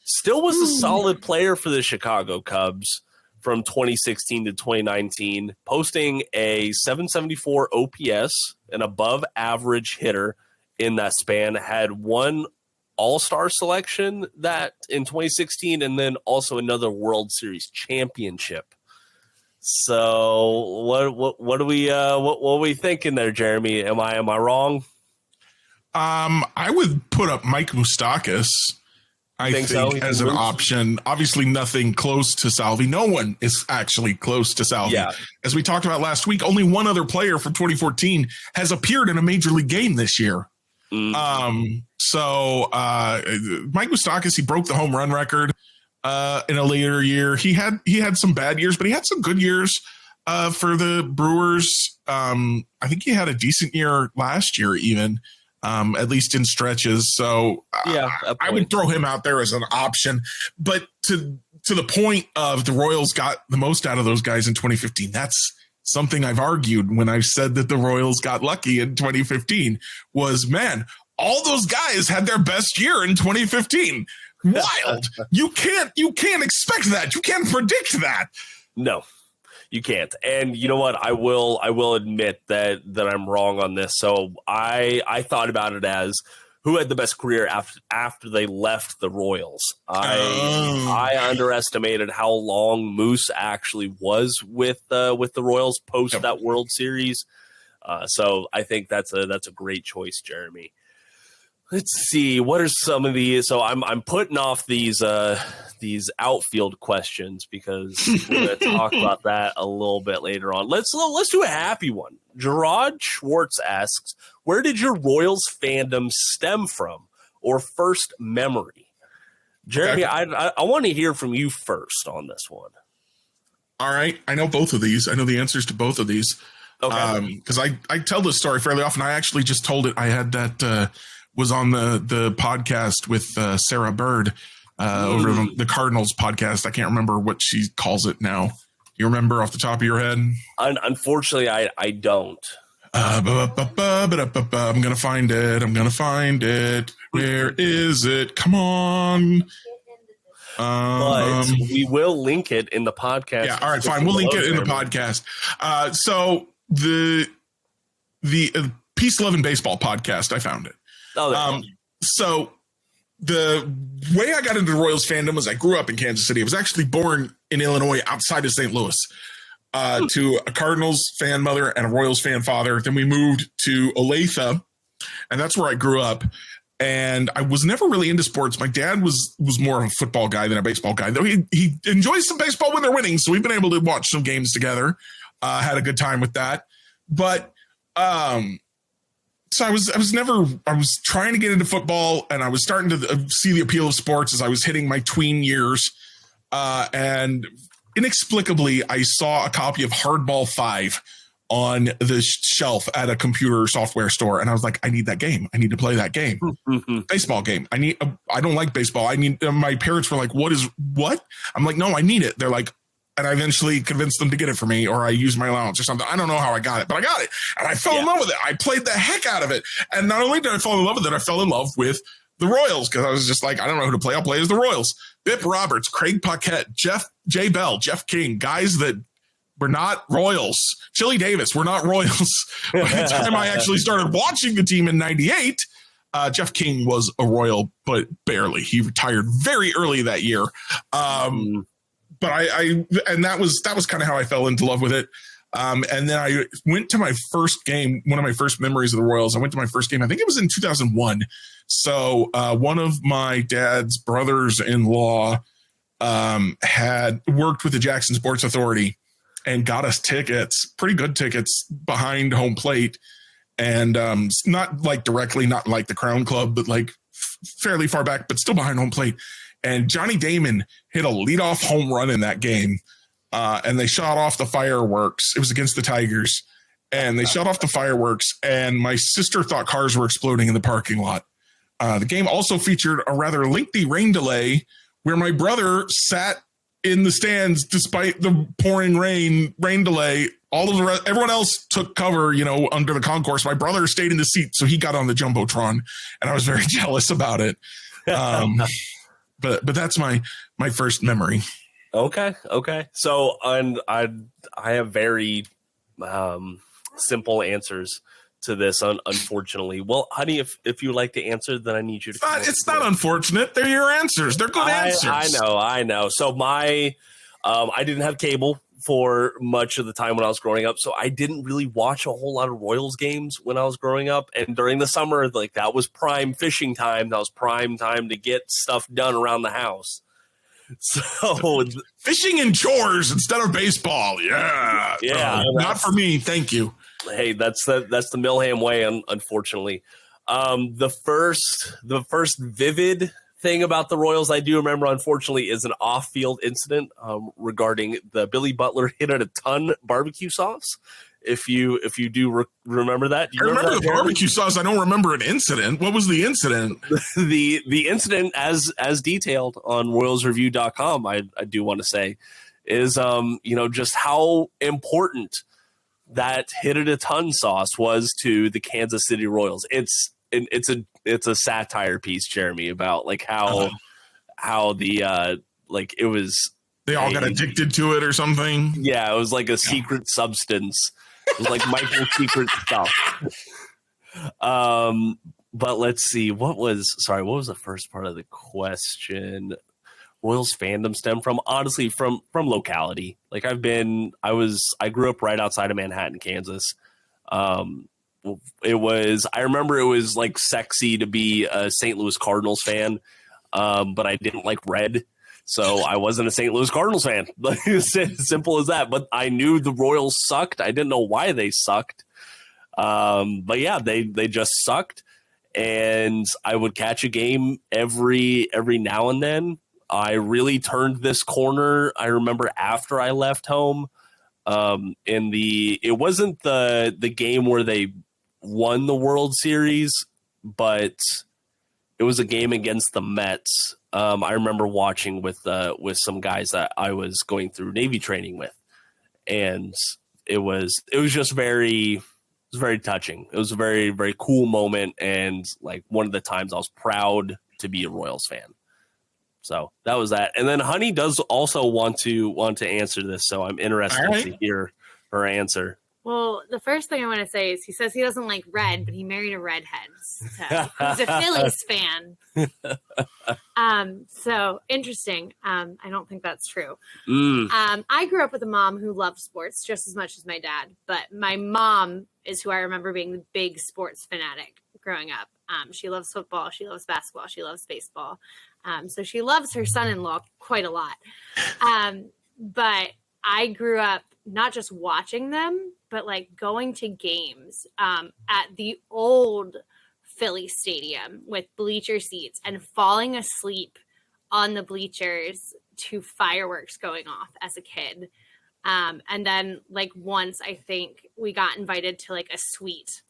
still was a solid player for the Chicago Cubs from 2016 to 2019, posting a 774 OPS, an above average hitter in that span, had one All-Star selection that in 2016, and then also another World Series championship. So what are we thinking there, Jeremy? Am I wrong? I would put up Mike Moustakas. I think so? As an option. Obviously, nothing close to Salvi. No one is actually close to Salvi. Yeah. As we talked about last week, only one other player from 2014 has appeared in a major league game this year. So Mike Moustakas, he broke the home run record in a later year. He had some bad years, but he had some good years for the Brewers. I think he had a decent year last year even. at least in stretches. So I would throw him out there as an option. But to the point of the Royals got the most out of those guys in 2015, that's something I've argued when I've said that the Royals got lucky in 2015 was, man, all those guys had their best year in 2015. Wild. You can't expect that. You can't predict that. No, you can't. And you know what? I will admit that I'm wrong on this. So I thought about it as who had the best career after they left the Royals. I underestimated how long Moose actually was with the Royals post that World Series. So I think that's a great choice, Jeremy. Let's see. What are some of these? So I'm putting off these outfield questions because we're going to talk about that a little bit later on. Let's do a happy one. Gerard Schwartz asks, where did your Royals fandom stem from or first memory? Jeremy, I want to hear from you first on this one. All right. I know both of these. I know the answers to both of these. Okay. Because I tell this story fairly often. I actually just told it. I had that was on the podcast with Sarah Bird over the Cardinals podcast. I can't remember what she calls it now. You remember off the top of your head? Unfortunately, I don't. I'm going to find it. Where is it? Come on. But we will link it in the podcast. Yeah, all right, fine. We'll link it in the podcast. So the Peace, Love, and Baseball podcast, I found it. So the way I got into the Royals fandom was I grew up in Kansas City. I was actually born in Illinois outside of St. Louis to a Cardinals fan mother and a Royals fan father. Then we moved to Olathe, and that's where I grew up. And I was never really into sports. My dad was more of a football guy than a baseball guy, though he enjoys some baseball when they're winning. So we've been able to watch some games together. Had a good time with that. But so I was trying to get into football, and I was starting to see the appeal of sports as I was hitting my tween years. And inexplicably, I saw a copy of Hardball 5 on the shelf at a computer software store. And I was like, I need that game. I need to play that game. Baseball game. I don't like baseball. My parents were like, what? I'm like, no, I need it. They're like, and I eventually convinced them to get it for me, or I used my allowance or something. I don't know how I got it, but I got it. And I fell in love with it. I played the heck out of it. And not only did I fall in love with it, I fell in love with the Royals because I was just like, I don't know who to play. I'll play as the Royals. Bip Roberts, Craig Paquette, Jay Bell, Jeff King, guys that were not Royals. Chili Davis, we're not Royals. By the time I actually started watching the team in 98, Jeff King was a Royal, but barely. He retired very early that year. But and that was kind of how I fell into love with it. And then I went to my first game, one of my first memories of the Royals. I went to my first game, I think it was in 2001. So one of my dad's brothers-in-law had worked with the Jackson Sports Authority and got us tickets, pretty good tickets behind home plate. And not like directly, not like the Crown Club, but like fairly far back, but still behind home plate. And Johnny Damon hit a leadoff home run in that game. And they shot off the fireworks. It was against the Tigers. And they shot off the fireworks. And my sister thought cars were exploding in the parking lot. The game also featured a rather lengthy rain delay where my brother sat in the stands despite the pouring rain delay. Everyone else took cover, under the concourse. My brother stayed in the seat, so he got on the Jumbotron, and I was very jealous about it. But that's my first memory. Okay. So, and I have very simple answers to this, unfortunately. Well, honey, if you would like to answer, then I need you to. It's not unfortunate. They're your answers. They're good answers. I know. So I didn't have cable for much of the time when I was growing up, so I didn't really watch a whole lot of Royals games when I was growing up. And during the summer, like that was prime fishing time. That was prime time to get stuff done around the house. So fishing and chores instead of baseball. Yeah. Not for me. Thank you. Hey, that's the Milham way, unfortunately. The first vivid thing about the Royals I do remember, unfortunately, is an off-field incident regarding the Billy Butler hit at a ton barbecue sauce if you do remember that. Do you I remember that, the barbecue sauce. I don't remember an incident. What was the incident? the incident, as detailed on RoyalsReview.com, I do want to say, is just how important that hit it a ton sauce was to the Kansas City Royals. It's a satire piece, Jeremy, about like how the it was. They all got addicted to it or something. Yeah, it was like a secret substance. It was like Michael's secret stuff. But let's see. What was the first part of the question? Royals fandom stem from, honestly, from locality. Like I grew up right outside of Manhattan, Kansas. I remember it was like sexy to be a St. Louis Cardinals fan. But I didn't like red. So I wasn't a St. Louis Cardinals fan. Simple as that. But I knew the Royals sucked. I didn't know why they sucked. But yeah, they just sucked. And I would catch a game every now and then. I really turned this corner. I remember after I left home. It wasn't the game where they won the World Series, but it was a game against the Mets. I remember watching with some guys that I was going through Navy training with, and it was just very touching. It was a very, very cool moment, and like one of the times I was proud to be a Royals fan. So that was that. And then Honey does also want to answer this, so I'm interested to hear her answer. Well, the first thing I want to say is he says he doesn't like red, but he married a redhead. So he's a Phillies fan. So interesting. I don't think that's true. I grew up with a mom who loved sports just as much as my dad, but my mom is who I remember being the big sports fanatic growing up. She loves football. She loves basketball. She loves baseball. So she loves her son-in-law quite a lot. But I grew up not just watching them, but like going to games at the old Philly stadium with bleacher seats and falling asleep on the bleachers to fireworks going off as a kid. And then like once I think we got invited to like a suite.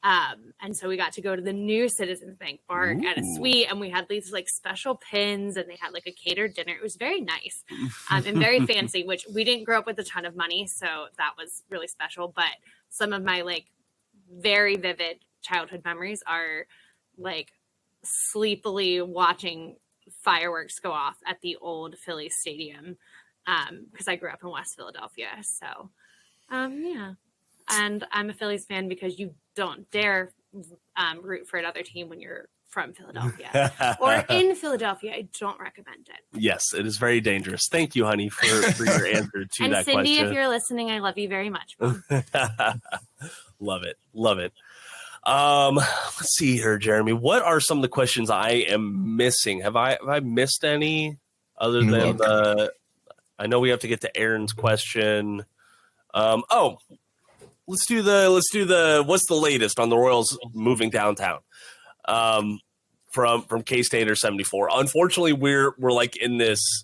And so we got to go to the new Citizens Bank Park at a suite, and we had these like special pins, and they had like a catered dinner. It was very nice and very fancy, which we didn't grow up with a ton of money, so that was really special. But some of my like very vivid childhood memories are like sleepily watching fireworks go off at the old Philly stadium because I grew up in West Philadelphia. So yeah. And I'm a Phillies fan because you don't dare root for another team when you're from Philadelphia or in Philadelphia. I don't recommend it. Yes, it is very dangerous. Thank you, Honey, for your answer to and that Cindy, question. if you're listening, I love you very much. Love it. Let's see here, Jeremy. What are some of the questions I am missing? Have I missed any other than I know we have to get to Aaron's question. Let's do the what's the latest on the Royals moving downtown? From K-Stater 74. Unfortunately, we're like in this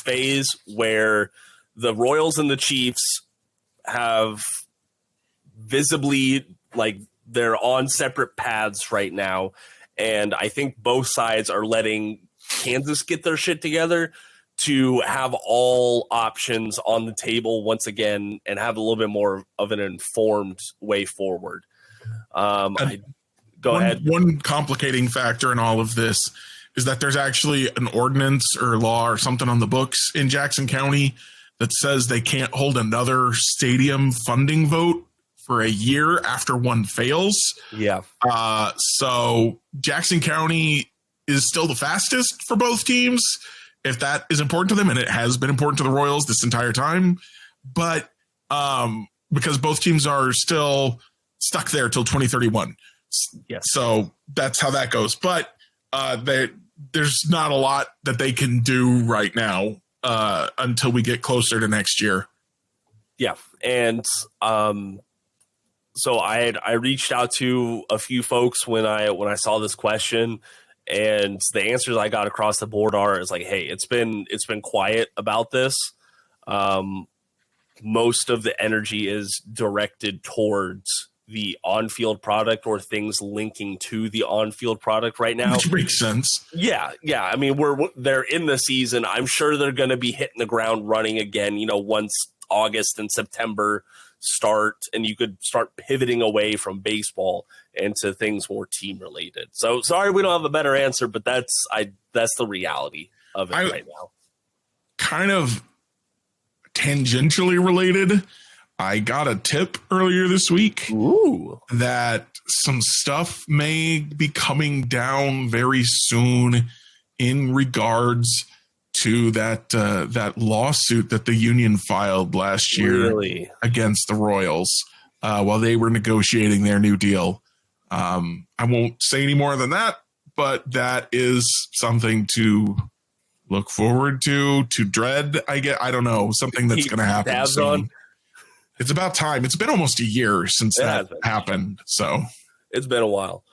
phase where the Royals and the Chiefs have visibly like they're on separate paths right now, and I think both sides are letting Kansas get their shit together to have all options on the table once again and have a little bit more of an informed way forward. Go ahead. One complicating factor in all of this is that there's actually an ordinance or law or something on the books in Jackson County that says they can't hold another stadium funding vote for a year after one fails. Yeah. So Jackson County is still the fastest for both teams, if that is important to them, and it has been important to the Royals this entire time. But because both teams are still stuck there till 2031. Yes. So that's how that goes. But there's not a lot that they can do right now until we get closer to next year. Yeah. And so I reached out to a few folks when I saw this question, and the answers I got across the board is like, hey, it's been quiet about this. most of the energy is directed towards the on-field product or things linking to the on-field product right now. Which makes sense. Yeah. I mean, they're in the season. I'm sure they're going to be hitting the ground running again, once August and September start, and you could start pivoting away from baseball into things more team related. So sorry we don't have a better answer, but that's the reality of it right now. Kind of tangentially related, I got a tip earlier this week that some stuff may be coming down very soon in regards to that lawsuit that the union filed last year against the Royals while they were negotiating their new deal. I won't say any more than that, but that is something to look forward to dread. I don't know, something that's going to happen soon. It's about time. It's been almost a year since that happened. So it's been a while.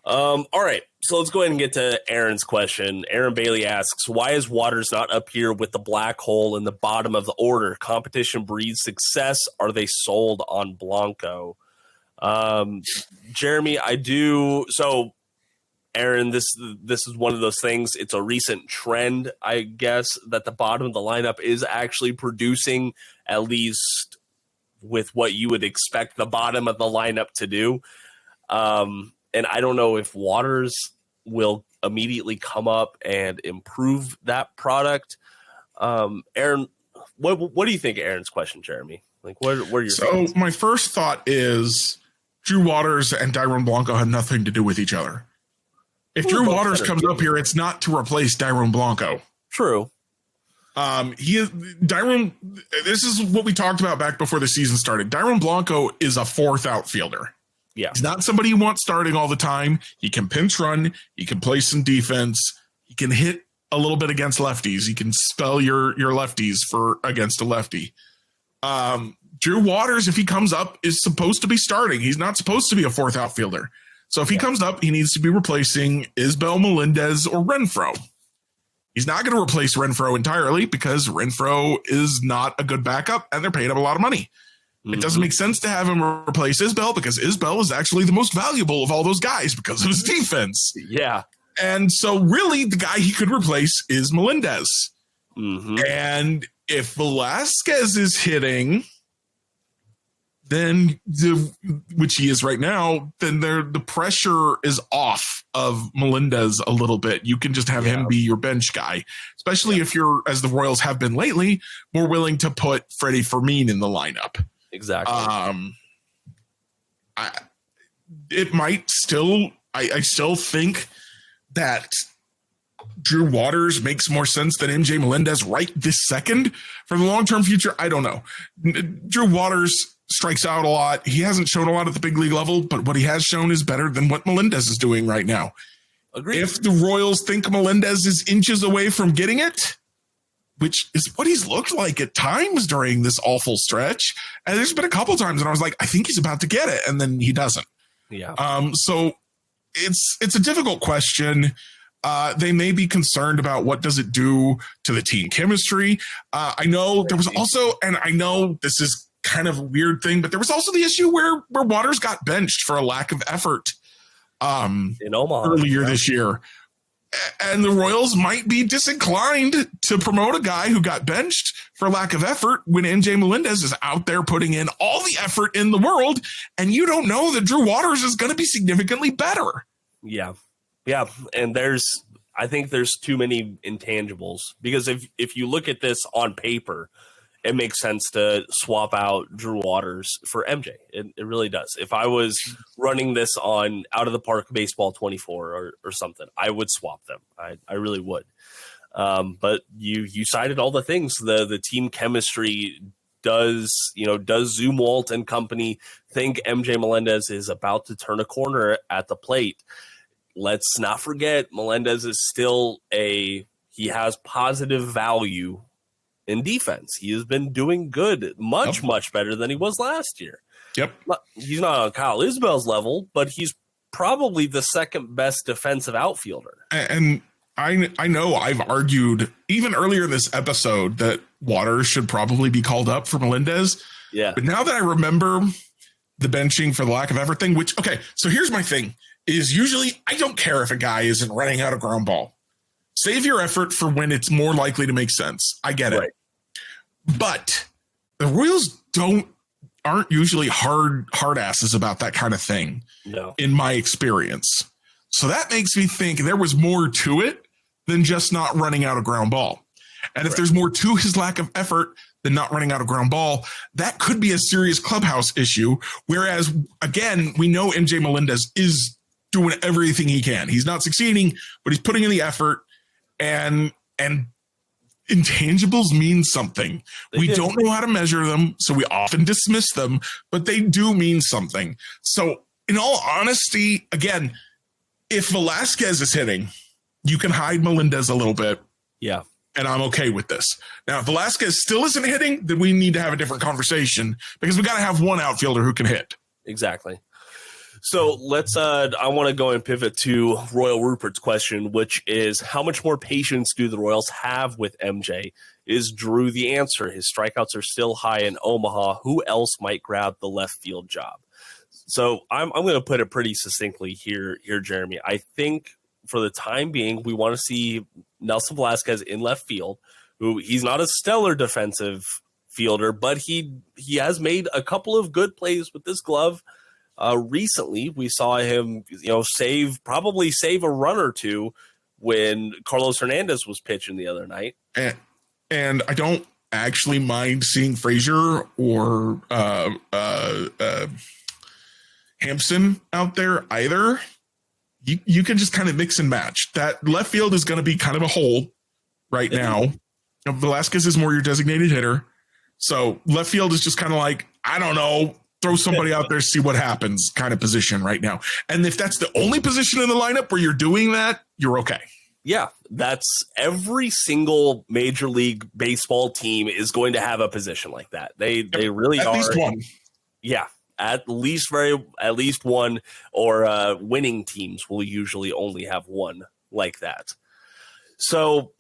All right. So let's go ahead and get to Aaron's question. Aaron Bailey asks, why is Waters not up here with the black hole in the bottom of the order? Competition breeds success. Are they sold on Blanco? Jeremy, I do. So Aaron, this is one of those things. It's a recent trend, I guess, that the bottom of the lineup is actually producing, at least with what you would expect the bottom of the lineup to do. And I don't know if Waters will immediately come up and improve that product. Aaron, what do you think of Aaron's question, Jeremy? Like, what are your thoughts? My first thought is Drew Waters and Dairon Blanco have nothing to do with each other. If Drew Waters comes up here, it's not to replace Dairon Blanco. True. This is what we talked about back before the season started. Dairon Blanco is a fourth outfielder. Yeah. He's not somebody you want starting all the time. He can pinch run. He can play some defense. He can hit a little bit against lefties. He can spell your lefties against a lefty. Drew Waters, if he comes up, is supposed to be starting. He's not supposed to be a fourth outfielder. So if he comes up, he needs to be replacing Isbel, Melendez, or Renfroe. He's not going to replace Renfroe entirely because Renfroe is not a good backup and they're paying him a lot of money. Mm-hmm. It doesn't make sense to have him replace Isbel because Isbel is actually the most valuable of all those guys because of his defense. Yeah. And so really the guy he could replace is Melendez. Mm-hmm. And if Velasquez is hitting, then which he is right now, then the pressure is off of Melendez a little bit. You can just have him be your bench guy, especially if you're, as the Royals have been lately, more willing to put Freddie Fermin in the lineup. Exactly. It might still, I still think that Drew Waters makes more sense than MJ Melendez right this second. For the long-term future, I don't know. Drew Waters strikes out a lot. He hasn't shown a lot at the big league level, but what he has shown is better than what Melendez is doing right now. Agreed. If the Royals think Melendez is inches away from getting it, which is what he's looked like at times during this awful stretch, and there's been a couple times and I was like, I think he's about to get it, and then he doesn't. Yeah. So it's a difficult question. They may be concerned about what does it do to the team chemistry. I know there was also, and I know this is kind of a weird thing, but there was also the issue where Waters got benched for a lack of effort in Omaha earlier this year. And the Royals might be disinclined to promote a guy who got benched for lack of effort when MJ Melendez is out there putting in all the effort in the world, and you don't know that Drew Waters is going to be significantly better. Yeah. Yeah. And I think there's too many intangibles because if you look at this on paper, it makes sense to swap out Drew Waters for MJ. It really does. If I was running this on Out of the Park Baseball 24 or something, I would swap them. I really would. But you cited all the things. The team chemistry does Zumwalt and company think MJ Melendez is about to turn a corner at the plate. Let's not forget Melendez is still he has positive value in defense. He has been doing good, much better than he was last year. Yep. He's not on Kyle Isbell's level, but he's probably the second best defensive outfielder. And I know I've argued even earlier in this episode that Waters should probably be called up for Melendez. Yeah. But now that I remember the benching for the lack of effort thing, which, okay, so here's my thing, is usually I don't care if a guy isn't running out of ground ball. Save your effort for when it's more likely to make sense. I get it. But the Royals aren't usually hard asses about that kind of thing. No. In my experience. So that makes me think there was more to it than just not running out of ground ball. And if there's more to his lack of effort than not running out of ground ball, that could be a serious clubhouse issue. Whereas, again, we know MJ Melendez is doing everything he can. He's not succeeding, but he's putting in the effort, and intangibles mean something. We don't know how to measure them, so we often dismiss them, but they do mean something. So in all honesty, again, if Velasquez is hitting, you can hide Melendez a little bit. Yeah. And I'm okay with this. Now, if Velasquez still isn't hitting, then we need to have a different conversation because we got to have one outfielder who can hit. Exactly. So let's, I want to go and pivot to Royal Rupert's question, which is how much more patience do the Royals have with MJ? Is Drew the answer? His strikeouts are still high in Omaha. Who else might grab the left field job? So I'm going to put it pretty succinctly here, Jeremy. I think for the time being, we want to see Nelson Velasquez in left field, who he's not a stellar defensive fielder, but he has made a couple of good plays with this glove. Recently, we saw him, probably save a run or two when Carlos Hernandez was pitching the other night. And I don't actually mind seeing Frazier or Hampson out there either. You can just kind of mix and match. That left field is going to be kind of a hole right now. Velasquez is more your designated hitter. So left field is just kind of like, I don't know, throw somebody out there, see what happens kind of position right now. And if that's the only position in the lineup where you're doing that, you're okay. Yeah, that's every single Major League Baseball team is going to have a position like that. They really are. At least one. Yeah. At least one, or winning teams will usually only have one like that. So,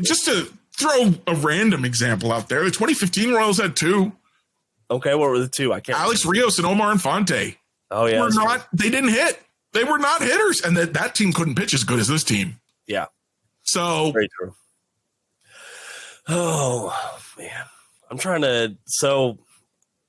just to throw a random example out there, the 2015 Royals had two. Okay, what were the two? I can't. Alex Rios and Omar Infante. Oh yeah, they didn't hit. They were not hitters, and that team couldn't pitch as good as this team. Yeah. So very true. Oh man, I'm trying to. So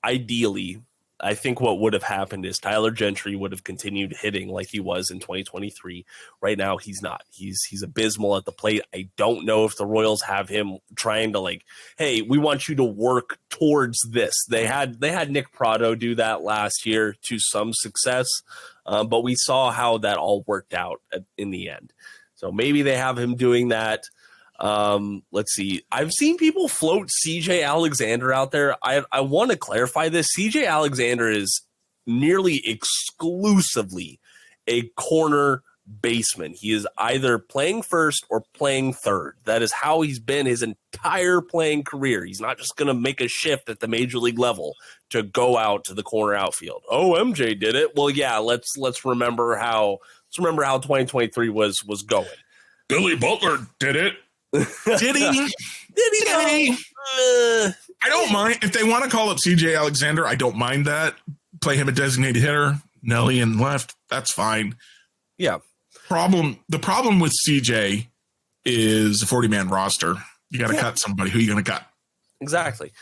ideally, I think what would have happened is Tyler Gentry would have continued hitting like he was in 2023. Right now, he's not. He's abysmal at the plate. I don't know if the Royals have him trying to hey, we want you to work towards this. They had Nick Prado do that last year to some success, but we saw how that all worked out in the end. So maybe they have him doing that. Let's see. I've seen people float CJ Alexander out there. I want to clarify this. CJ Alexander is nearly exclusively a corner baseman. He is either playing first or playing third. That is how he's been his entire playing career. He's not just going to make a shift at the major league level to go out to the corner outfield. Oh, MJ did it. Well, yeah, let's remember how 2023 was going. Billy Butler did it. Did he? Did he? I don't mind if they want to call up CJ Alexander. I don't mind that. Play him a designated hitter, Nelly in left. That's fine. Yeah. The problem with CJ is a 40-man roster. You got to cut somebody. Who are you going to cut? Exactly.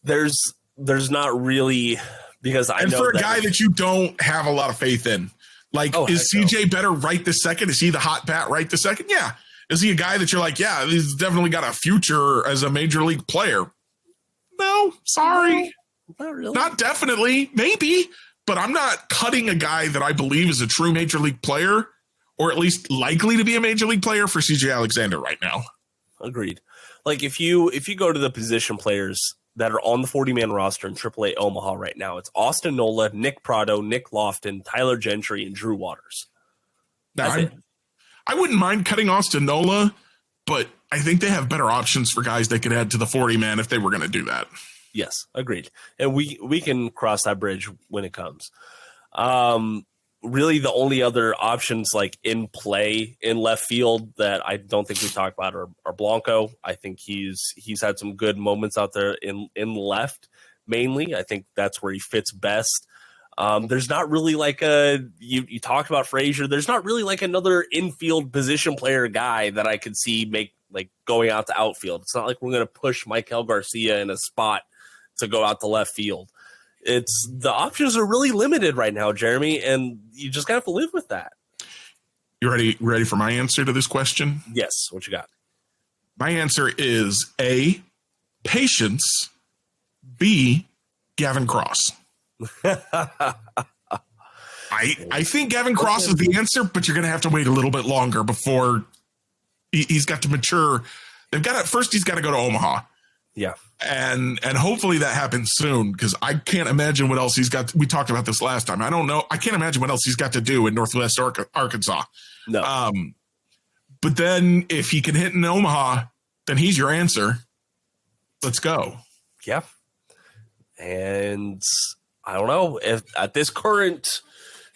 There's not really, because I know. And for a guy that you don't have a lot of faith in, is CJ better right this second? Is he the hot bat right this second? Yeah. Is he a guy that you're like, yeah, he's definitely got a future as a major league player? No, sorry. No, not really. Not definitely. Maybe. But I'm not cutting a guy that I believe is a true major league player, or at least likely to be a major league player, for CJ Alexander right now. Agreed. If you go to the position players that are on the 40-man roster in AAA Omaha right now, it's Austin Nola, Nick Prado, Nick Lofton, Tyler Gentry, and Drew Waters. Now, I wouldn't mind cutting Austin Nola, but I think they have better options for guys they could add to the 40-man if they were going to do that. Yes, agreed. And we can cross that bridge when it comes. really the only other options like in play in left field that I don't think we talked about are Blanco. I think he's had some good moments out there in left mainly. I think that's where he fits best. There's not really like you talked about Frazier. There's not really like another infield position player guy that I could see make like going out to outfield. It's not like we're going to push Michael Garcia in a spot to go out to left field. It's the options are really limited right now, Jeremy, and you just have to live with that. You ready for my answer to this question? Yes. What you got? My answer is A, patience, B, Gavin Cross. I think Gavin Cross is the answer, but you're going to have to wait a little bit longer before he's got to mature. First he's got to go to Omaha. Yeah. And hopefully that happens soon, because I can't imagine what else he's got. We talked about this last time. I don't know. I can't imagine what else he's got to do in Northwest Arkansas. No. But then if he can hit in Omaha, then he's your answer. Let's go. Yeah. And I don't know if at this current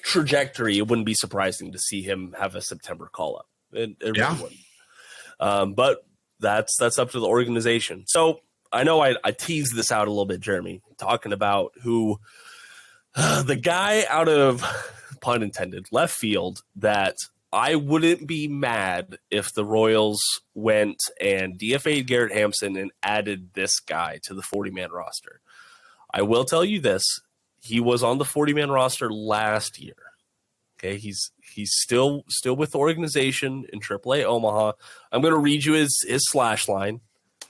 trajectory, it wouldn't be surprising to see him have a September call up. It really wouldn't. But that's up to the organization. So I know I teased this out a little bit, Jeremy, talking about who the guy out of, pun intended, left field that I wouldn't be mad if the Royals went and DFA'd Garrett Hampson and added this guy to the 40-man roster. I will tell you this. He was on the 40-man roster last year. Okay, he's still with the organization in AAA Omaha. I'm going to read you his slash line.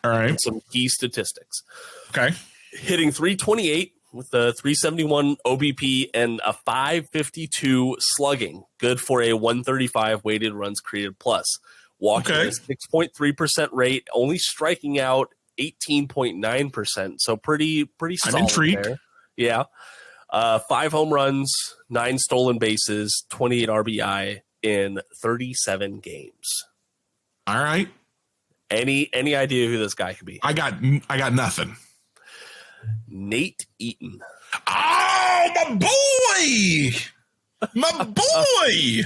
All right. Some key statistics. Okay. Hitting .328 with a .371 OBP and a .552 slugging. Good for a 135 weighted runs created plus. Walking at a 6.3% rate, only striking out 18.9%. So pretty solid. I'm intrigued. There. Yeah. 5 home runs, 9 stolen bases, 28 RBI in 37 games. All right. Any idea who this guy could be? I got nothing. Nate Eaton. Oh, my boy! My boy!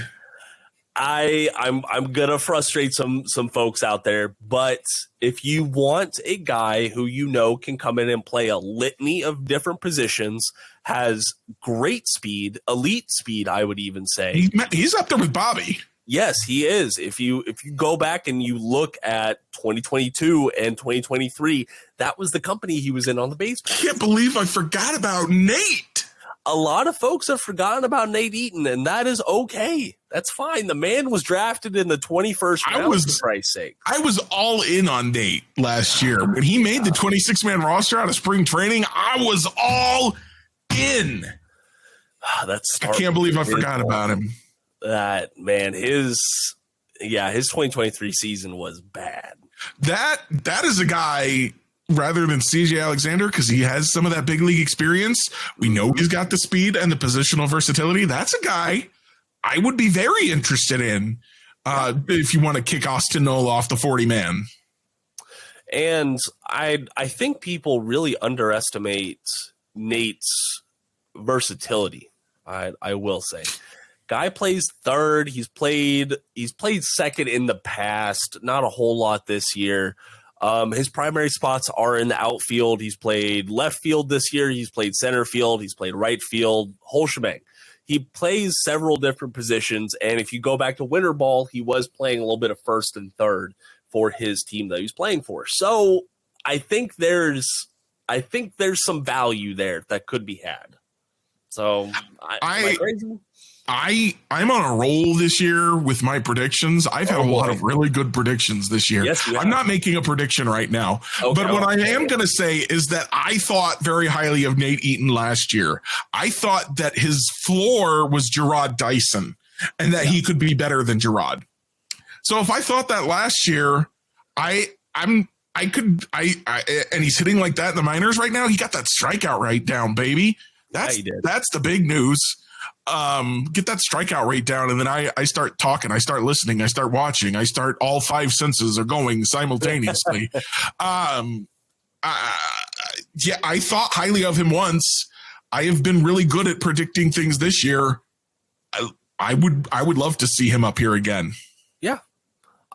I'm gonna frustrate some folks out there, but if you want a guy who you know can come in and play a litany of different positions, has great speed, elite speed, I would even say he's up there with Bobby. Yes, he is. If you go back and you look at 2022 and 2023, that was the company he was in on the base. I can't believe I forgot about Nate. A lot of folks have forgotten about Nate Eaton, and that is okay. That's fine. The man was drafted in the 21st round, for Christ's sake. I was all in on Nate last year. When he made the 26-man roster out of spring training, I was all in. I can't believe I forgot about him. That man, his 2023 season was bad. That is a guy, rather than CJ Alexander, because he has some of that big league experience. We know he's got the speed and the positional versatility. That's a guy I would be very interested in if you want to kick Austin Nola off the 40-man. And I think people really underestimate Nate's versatility. I will say. Guy plays third. He's played second in the past. Not a whole lot this year. His primary spots are in the outfield. He's played left field this year. He's played center field. He's played right field. Whole shebang. He plays several different positions. And if you go back to winter ball, he was playing a little bit of first and third for his team that he was playing for. So I think there's some value there that could be had. So am I crazy? I'm on a roll this year with my predictions. I've had a lot of really good predictions this year. Yes, I'm not making a prediction right now. Okay, but what I am going to say is that I thought very highly of Nate Eaton last year. I thought that his floor was Gerard Dyson and that he could be better than Gerard. So if I thought that last year, and he's hitting like that in the minors right now. He got that strikeout rate down, baby. That's the big news. Get that strikeout rate down, and then I start talking, I start listening, I start watching, all 5 senses are going simultaneously. I thought highly of him once. I have been really good at predicting things this year. I would love to see him up here again. Yeah,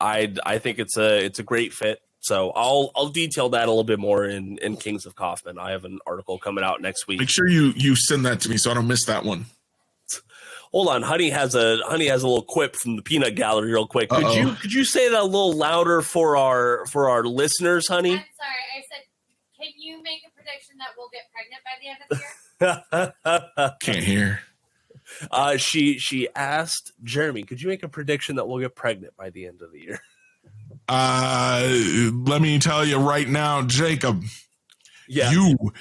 I think it's a great fit. So I'll detail that a little bit more in Kings of Kaufman. I have an article coming out next week. Make sure you send that to me so I don't miss that one. Hold on, Honey has a little quip from the Peanut Gallery real quick. Could you say that a little louder for our listeners, Honey? I'm sorry, I said, can you make a prediction that we'll get pregnant by the end of the year? Can't hear. She asked Jeremy, could you make a prediction that we'll get pregnant by the end of the year? Let me tell you right now, Jacob. Yeah,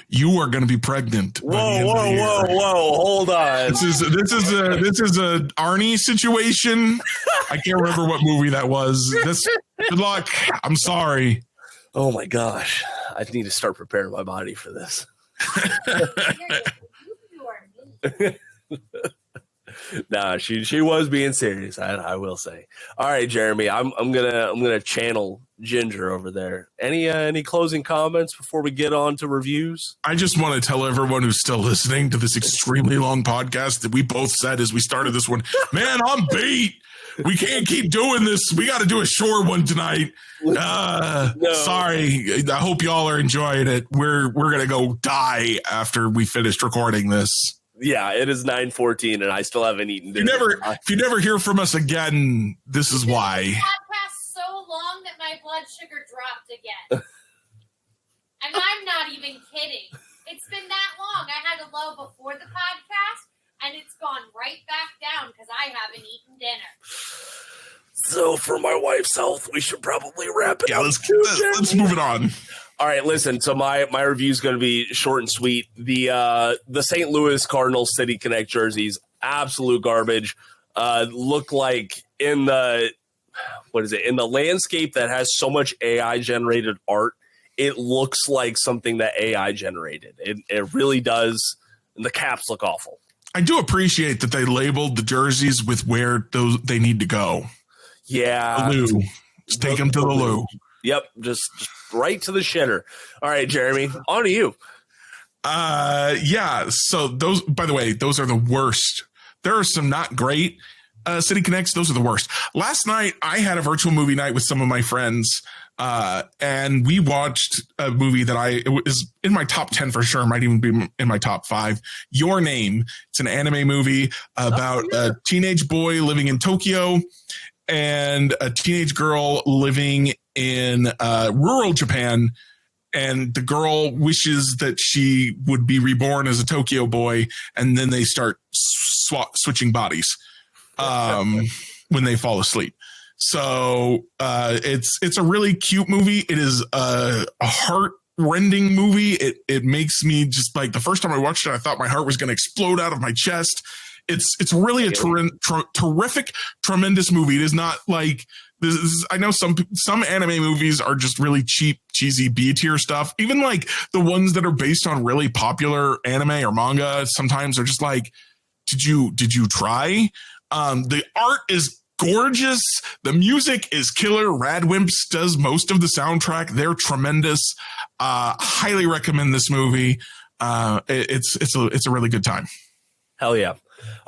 you are going to be pregnant. Whoa! Hold on. This is a Arnie situation. I can't remember what movie that was. Good luck. I'm sorry. Oh my gosh, I need to start preparing my body for this. Nah, she was being serious. I will say. All right, Jeremy, I'm gonna channel Ginger over there. Any closing comments before we get on to reviews? I just want to tell everyone who's still listening to this extremely long podcast that we both said as we started this one, man, I'm beat. We can't keep doing this. We got to do a short one tonight. No. Sorry. I hope y'all are enjoying it. We're gonna go die after we finished recording this. Yeah, it is 9:14 and I still haven't eaten dinner. If you never hear from us again, this is why. This podcast so long that my blood sugar dropped again. And I'm not even kidding. It's been that long. I had a low before the podcast, and it's gone right back down because I haven't eaten dinner. So for my wife's health, we should probably wrap it up. Let's move it on. All right, listen. So my review is going to be short and sweet. The St. Louis Cardinals City Connect jerseys, absolute garbage. Look like in the landscape that has so much AI generated art, it looks like something that AI generated. It really does. And the caps look awful. I do appreciate that they labeled the jerseys with where they need to go. Yeah, the loo. Just take them to the loo. Yep, just right to the shitter. All right, Jeremy, on to you. Yeah. So those, by the way, those are the worst. There are some not great City Connects. Those are the worst. Last night, I had a virtual movie night with some of my friends, and we watched a movie that it was in my top 10 for sure. Might even be in my top 5. Your Name. It's an anime movie about a teenage boy living in Tokyo and a teenage girl living in rural Japan, and the girl wishes that she would be reborn as a Tokyo boy, and then they start switching bodies when they fall asleep. So it's a really cute movie. It is a heart-rending movie. It makes me just like, the first time I watched it, I thought my heart was going to explode out of my chest. It's really a terrific, tremendous movie. It is not like this. I know some anime movies are just really cheap, cheesy B tier stuff. Even like the ones that are based on really popular anime or manga, sometimes are just like, did you try? The art is gorgeous. The music is killer. Radwimps does most of the soundtrack. They're tremendous. Highly recommend this movie. It's a really good time. Hell yeah.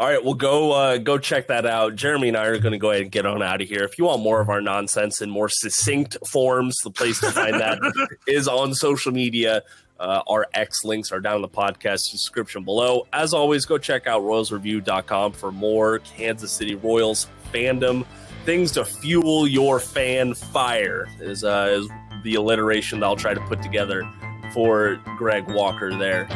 All right, well, go check that out. Jeremy and I are going to go ahead and get on out of here. If you want more of our nonsense in more succinct forms, the place to find that is on social media. Our X links are down in the podcast description below. As always, go check out RoyalsReview.com for more Kansas City Royals fandom. Things to fuel your fan fire is the alliteration that I'll try to put together for Greg Walker there.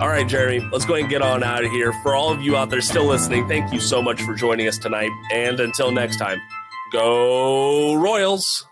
All right, Jeremy, let's go ahead and get on out of here. For all of you out there still listening, thank you so much for joining us tonight. And until next time, go Royals.